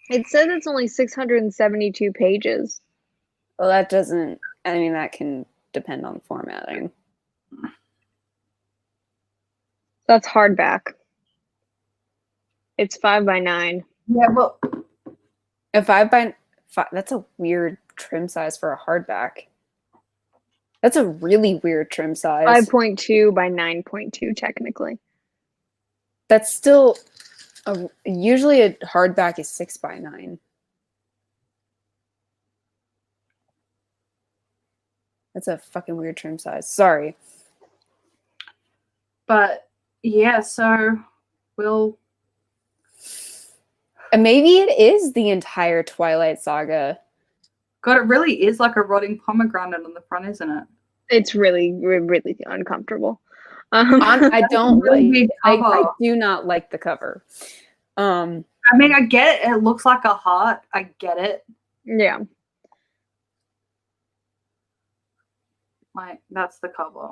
It says it's only 672 pages. Well, that doesn't, I mean, that can depend on formatting. That's hardback. It's 5x9. Yeah, well, a 5x5, that's a weird trim size for a hardback. That's a really weird trim size. 5.2 by 9.2, technically. That's still, usually a hardback is 6x9. That's a fucking weird trim size. Sorry. But yeah, so we'll. And maybe it is the entire Twilight Saga. God, it really is like a rotting pomegranate on the front, isn't it? It's really, really uncomfortable. I don't really like. I do not like the cover. I mean, I get it. It looks like a heart. I get it. Yeah. Like, that's the cover.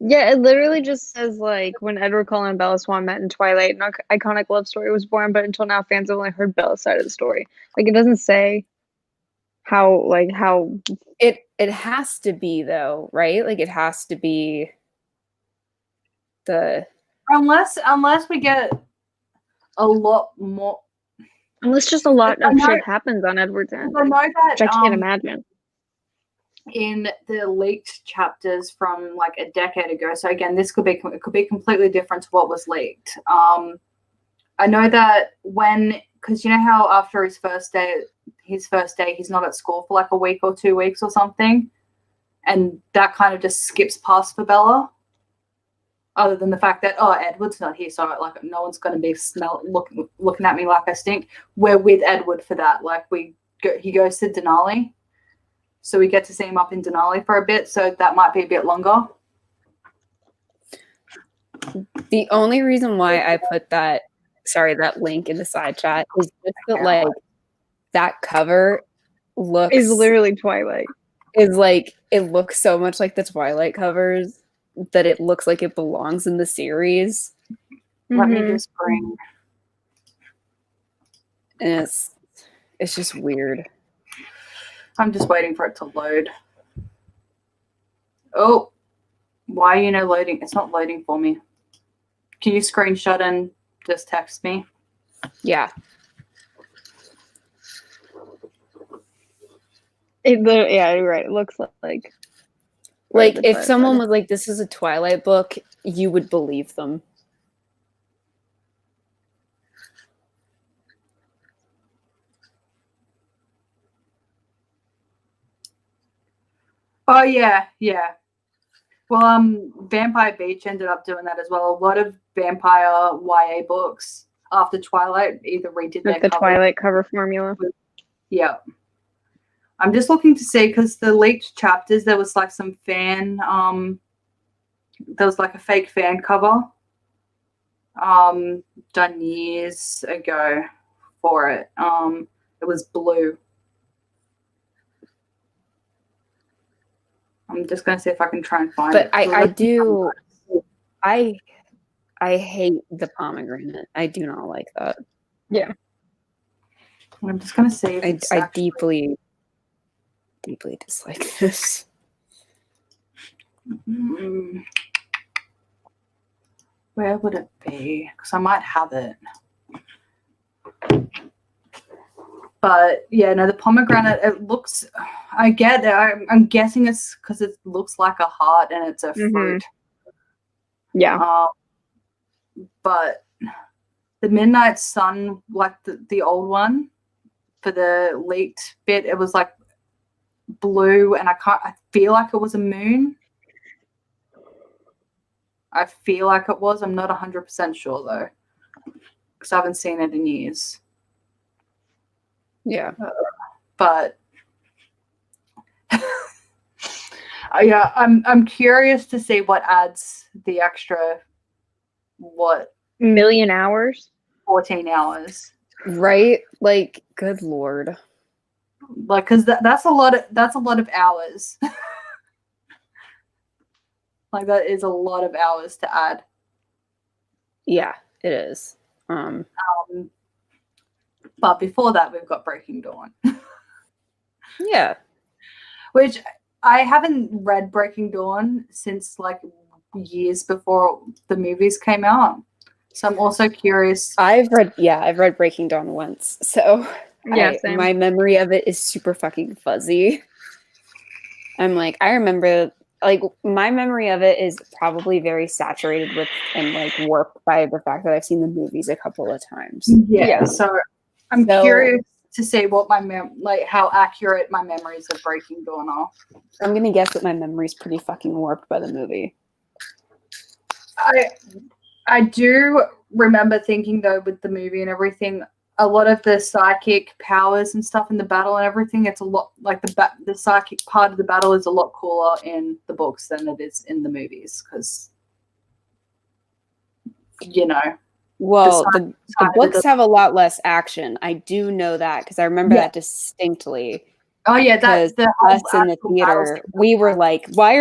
Yeah, it literally just says, like, when Edward Cullen and Bella Swan met in Twilight, an iconic love story was born, but until now, fans have only heard Bella's side of the story. Like, it doesn't say how it has to be, though, right? Like, it has to be the unless we get a lot more, unless just a lot of shit happens on Edward's end, I know that, which I can't imagine. In the leaked chapters from like a decade ago, so again, it could be completely different to what was leaked. I know that because you know how after his first day he's not at school for like a week or 2 weeks or something, and that kind of just skips past for Bella, other than the fact that Edward's not here, so like no one's going to be looking at me like I stink. We're with Edward for that. Like he goes to Denali. So we get to see him up in Denali for a bit, so that might be a bit longer. The only reason why I put that link in the side chat is just that, like, that cover is literally Twilight. Is like, it looks so much like the Twilight covers that it looks like it belongs in the series. Let me just bring. And it's just weird. I'm just waiting for it to load. Oh, why are you not loading? It's not loading for me. Can you screenshot and just text me? Yeah. Yeah, you're right. It looks like if someone was like, "This is a Twilight book," you would believe them. Oh yeah. Well, Vampire Beach ended up doing that as well. A lot of vampire YA books after Twilight either redid their Twilight cover formula. Yeah. I'm just looking to see because the leaked chapters, there was like some fan, there was like a fake fan cover, done years ago for it. It was blue. I'm just gonna see if I can try and find it. But I hate the pomegranate. I do not like that. Yeah. I'm just gonna see if I deeply dislike this. Where would it be? Because I might have it. But yeah, no, the pomegranate, it looks, I get it. I'm guessing it's because it looks like a heart and it's a fruit. Yeah. But the Midnight Sun, like the old one for the leaked bit, it was like blue and I feel like it was a moon. I feel like it was. I'm not 100% sure though, because I haven't seen it in years. Yeah. But yeah, I'm curious to see what adds the extra, what, million hours? 14 hours. Right? Like, good Lord. Like, because that's a lot of hours. Like, that is a lot of hours to add. Yeah, it is. But before that, we've got Breaking Dawn. Yeah. Which I haven't read Breaking Dawn since like years before the movies came out. So I'm also curious. I've read Breaking Dawn once. So yeah, my memory of it is super fucking fuzzy. I'm like, I remember, like, my memory of it is probably very saturated with and like warped by the fact that I've seen the movies a couple of times. Yeah. So I'm curious to see what how accurate my memories of Breaking Dawn are. I'm gonna guess that my memory's pretty fucking warped by the movie. I do remember thinking though, with the movie and everything, a lot of the psychic powers and stuff in the battle and everything, it's a lot like the psychic part of the battle is a lot cooler in the books than it is in the movies, because well, the books have a lot less action. I do know that because I remember that distinctly. Oh yeah, that's the us in the theater. We were like, why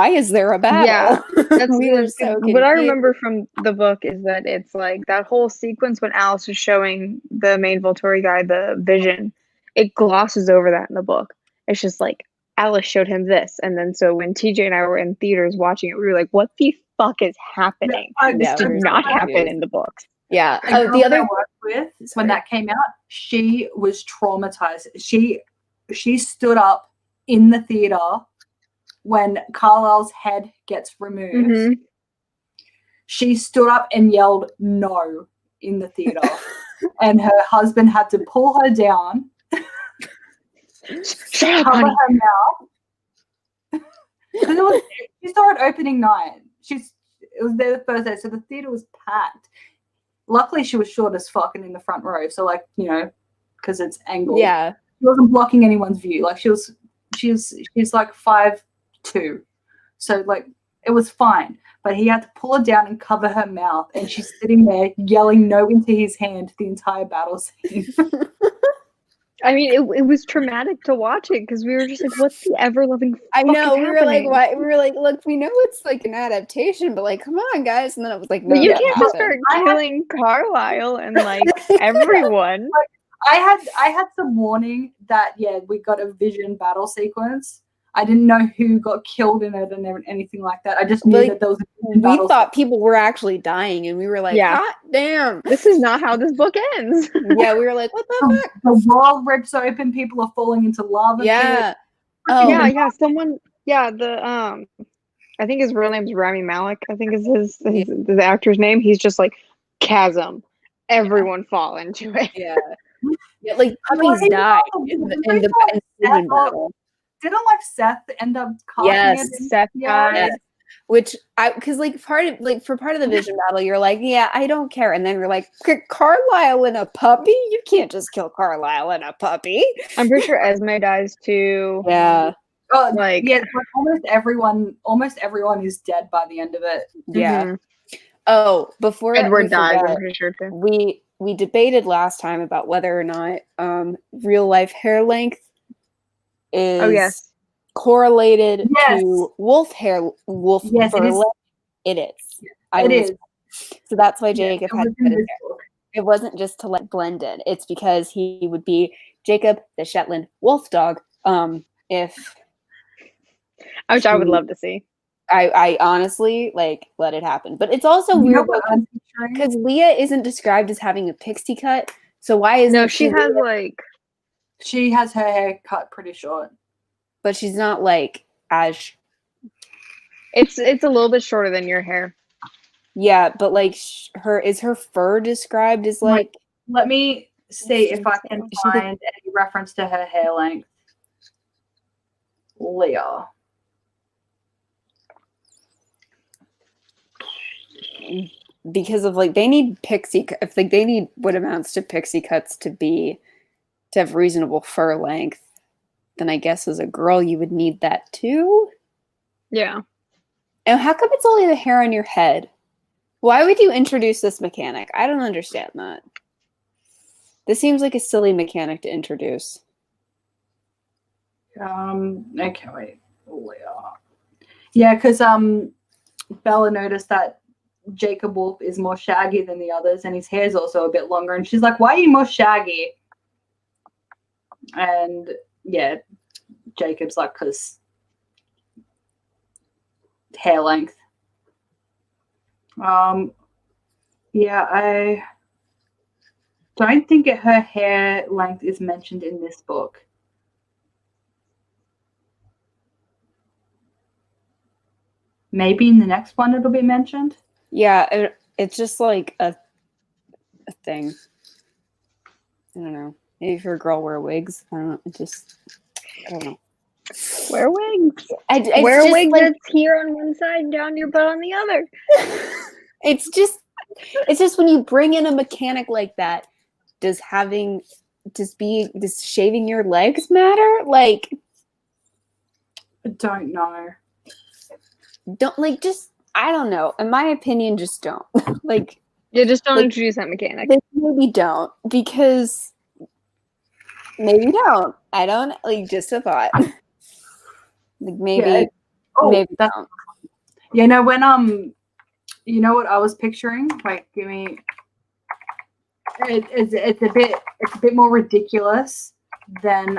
is there a battle? Yeah, that's we were so confused. What I remember from the book is that it's like that whole sequence when Alice is showing the main Volturi guy the vision, it glosses over that in the book. It's just like Alice showed him this, and then so when TJ and I were in theaters watching it, we were like, what the fuck is happening? This did not happen in the books. Yeah. The other I worked with when that came out, she was traumatized. She stood up in the theater when Carlisle's head gets removed. Mm-hmm. She stood up and yelled no in the theater. And her husband had to pull her down, cover her mouth. She saw it opening night. It was there the first day, so the theater was packed. Luckily, she was short as fuck and in the front row, so because it's angled. Yeah. She wasn't blocking anyone's view. Like she's like 5'2", so like it was fine. But he had to pull her down and cover her mouth, and she's sitting there yelling no into his hand the entire battle scene. I mean, it was traumatic to watch it because we were just like, "What's the ever-loving?" I know we were like, "What?" We were like, "Look, we know it's like an adaptation, but like, come on, guys!" And then it was like, "No, you can't just start killing Carlisle and like everyone." I had some warning that we got a vision battle sequence. I didn't know who got killed in it and anything like that. I just knew that there was a we thought people were actually dying, and we were like, "Hot damn, this is not how this book ends." Yeah, we were like, "What the fuck?" The world rips open. People are falling into lava. Yeah. Yeah. Someone. Yeah. I think his real name's Rami Malek. I think is the actor's name. He's just like chasm. Everyone fall into it. Yeah. Like puppies died in the battle. Didn't like Seth end up casting it? Seth died. Which because like part of the vision battle, you're like, yeah, I don't care, and then you're like, Carlisle and a puppy? You can't just kill Carlisle and a puppy. I'm pretty sure Esme dies too. Yeah. Almost everyone is dead by the end of it. Yeah. Mm-hmm. Oh, before Edward dies, I'm pretty sure too. We debated last time about whether or not real life hair length is correlated to wolf fur length. It is. It is. So that's why Jacob had to put it there. It wasn't just to let blend in. It's because he would be Jacob the Shetland wolf dog. Which I would love to see. I honestly let it happen, but it's also weird because Leah isn't described as having a pixie cut. So why is she has her hair cut pretty short, but she's not as. It's a little bit shorter than your hair. Yeah, but her fur described as like. Let me see if I can find any reference to her hair length. Leah. Because of they need they need what amounts to pixie cuts to have reasonable fur length, then I guess as a girl you would need that too. Yeah. And how come it's only the hair on your head? Why would you introduce this mechanic? I don't understand that. This seems like a silly mechanic to introduce. Okay, wait. Yeah, because Bella noticed that Jacob Wolf is more shaggy than the others, and his hair is also a bit longer. And she's like, "Why are you more shaggy?" And Jacob's like, "Cause hair length." I don't think her hair length is mentioned in this book. Maybe in the next one it'll be mentioned. Yeah, it's just like a thing. I don't know. Maybe if you're a girl, wear wigs. I don't know. I don't know. Wear wigs. Wear a wig that's here on one side and down your butt on the other. It's just when you bring in a mechanic like that, does shaving your legs matter? I don't know. I don't know. In my opinion, just don't. Just don't introduce that mechanic. Maybe don't, because maybe don't. I don't just a thought. Maybe maybe don't. When you know what I was picturing? Give me. It's a bit more ridiculous than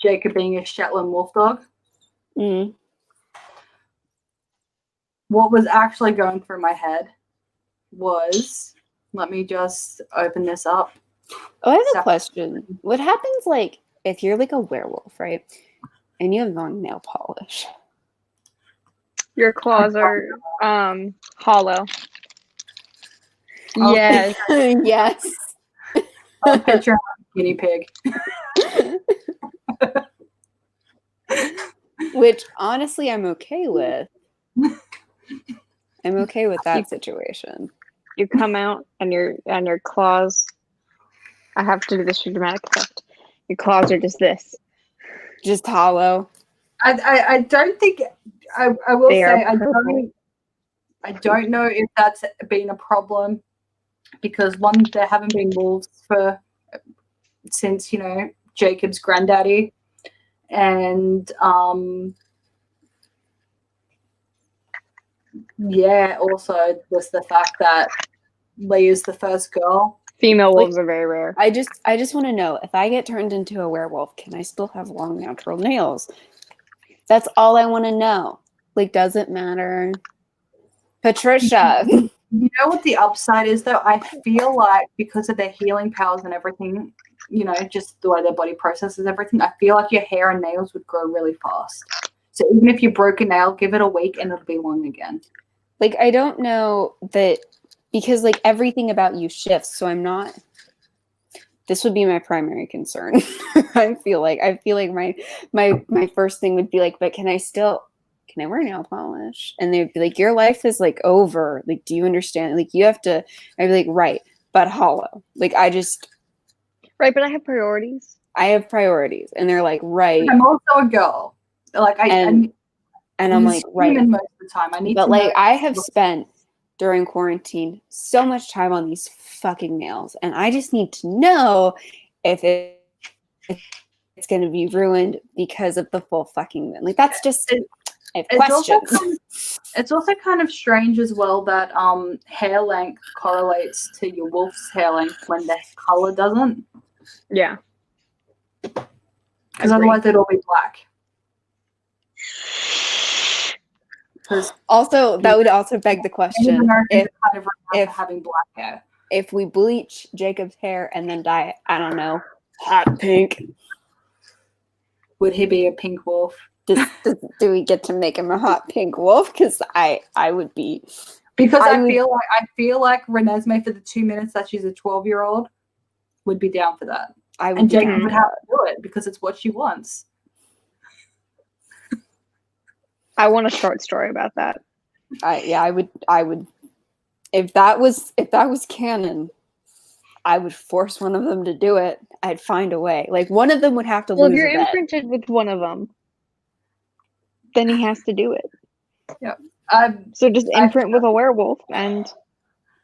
Jacob being a Shetland wolf dog. Mm. What was actually going through my head was, let me just open this up. Oh, I have a question. What happens if you're a werewolf, right? And you have on nail polish. Your claws are hollow. Yes. Yes. I'll picture a guinea pig. Which honestly I'm okay with. I'm okay with that situation. You come out and your claws. I have to do this for dramatic effect. Your claws are just this. Just hollow. I don't think I will say I don't know if that's been a problem, because one, there haven't been wolves since Jacob's granddaddy, and also was the fact that Leah's the first girl Female wolves are very rare. I just want to know, if I get turned into a werewolf, can I still have long natural nails? That's all I want to know. Like, doesn't matter. Patricia. You know what the upside is, though? I feel like because of their healing powers and everything, you know, just the way their body processes everything, I feel like your hair and nails would grow really fast. So even if you broke a nail, give it a week and it'll be long again. Like, I don't know that, because like everything about you shifts, so I'm not, this would be my primary concern. I feel like my first thing would be like, but can I wear nail polish? And they'd be like, your life is like over. Like, do you understand? Like, you have to, I'd be like, right, but hollow. Like, Right, but I have priorities. And they're like, right. I'm also a girl. Like, and I'm like, right. Most of the time, I need but to like, know. I have spent during quarantine so much time on these fucking nails, and I just need to know if it's going to be ruined because of the full fucking moon. Like, that's just, I have questions. It's also kind of strange as well that hair length correlates to your wolf's hair length when the color doesn't. Yeah. Because otherwise it'll be black. Also, that would also beg the question, if having black hair. If we bleach Jacob's hair and then dye it, I don't know, hot pink, would he be a pink wolf? Do we get to make him a hot pink wolf? Because I would be. Because I feel like Renesmee, for the 2 minutes that she's a 12-year-old, would be down for that. And Jacob would have to do it because it's what she wants. I want a short story about that. I would. If that was canon, I would force one of them to do it. I'd find a way. Like, one of them would have to lose. Well, if you're imprinted with one of them, then he has to do it. Yeah. So just imprint with a werewolf, and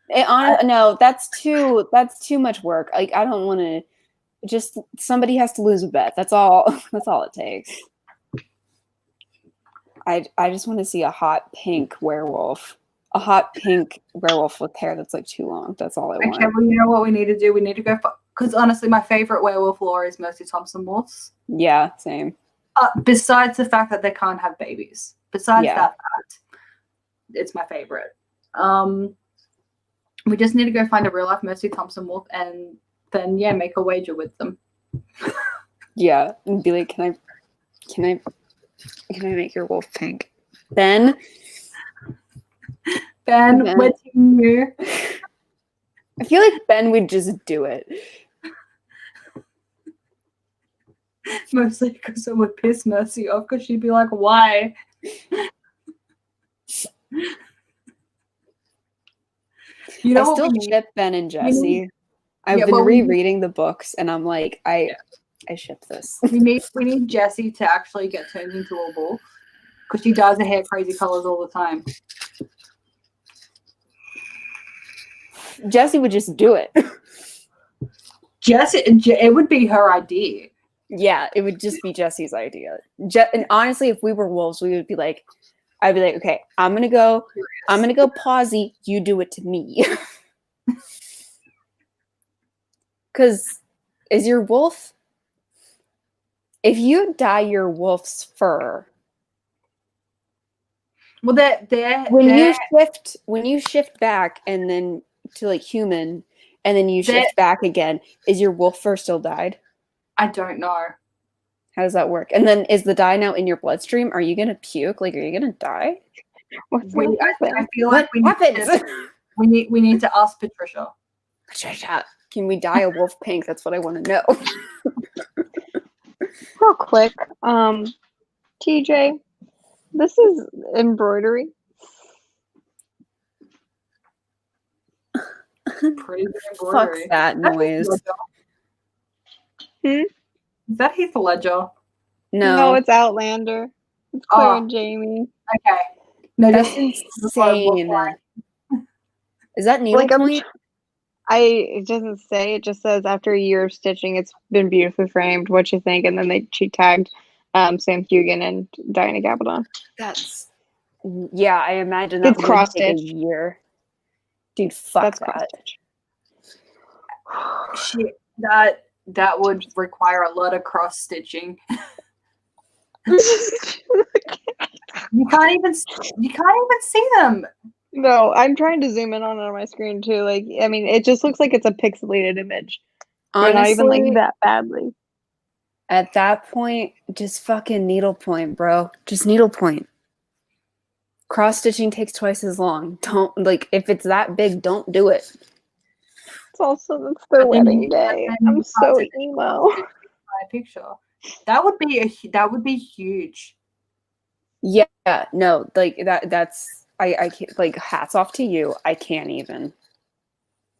no, that's too much work. Like, I don't want to. Just somebody has to lose a bet. That's all. That's all it takes. I just want to see a hot pink werewolf. A hot pink werewolf with hair that's like too long. That's all I want. Okay, well, you know what we need to do? We need to go for, because honestly, my favorite werewolf lore is Mercy Thompson wolves. Yeah, same. Besides the fact that they can't have babies. Besides that fact, it's my favorite. We just need to go find a real life Mercy Thompson wolf and then make a wager with them. Yeah, and be like, can I make your wolf pink? Ben, we're team you. I feel like Ben would just do it. Mostly because it would piss Mercy off, because she'd be like, why? You know, I still ship Ben and Jesse. I've been rereading the books, and I'm like, I ship this. We need Jessie to actually get turned into a wolf, because she dyes her hair crazy colors all the time. Jessie would just do it. It would be her idea. Yeah, it would just be Jessie's idea. And honestly, if we were wolves, we would be like, I'd be like, okay, I'm gonna go pausey, you do it to me. Because is your wolf, if you dye your wolf's fur, well, when you shift back and then to like human, and then you shift back again, is your wolf fur still dyed? I don't know. How does that work? And then is the dye now in your bloodstream? Are you gonna puke? Like, are you gonna die? I feel like we need to ask Patricia. Patricia, can we dye a wolf pink? That's what I want to know. Real quick, TJ, this is embroidery. Pretty embroidery. Fuck that noise. Is that Heath Ledger? No, it's Outlander. It's Claire and Jamie. Okay. No, that's insane. Is that needlepoint? It doesn't say. It just says after a year of stitching, it's been beautifully framed. What you think? And then she tagged Sam Hugan and Diana Gabaldon. That's I imagine that it's cross stitch. A year. Dude, fuck that. Shit, that would require a lot of cross stitching. You can't even see them. No, I'm trying to zoom in on my screen too. Like, I mean, it just looks like it's a pixelated image. Honestly, but not even like that badly. At that point, just fucking needlepoint, bro. Just needlepoint. Cross stitching takes twice as long. Don't like if it's that big, don't do it. It's their wedding day. I'm so emo. Picture. That would be huge. Yeah, no, like that's I can't, like, hats off to you. I can't even.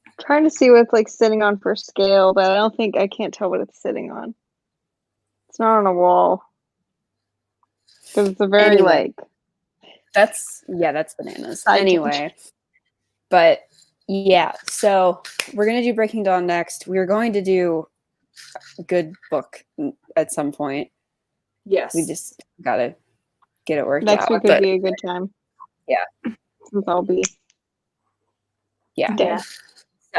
I'm trying to see what's like sitting on for scale, but I can't tell what it's sitting on. It's not on a wall. Because it's a very that's bananas. Anyway. But yeah, so we're gonna do Breaking Dawn next. We're going to do a good book at some point. Yes. We just gotta get it worked next out. Next week would be a good time. Yeah. Since I'll be dead. Yeah.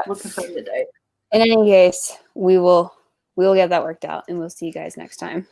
Looking for the date. In any case, we will get that worked out, and we'll see you guys next time.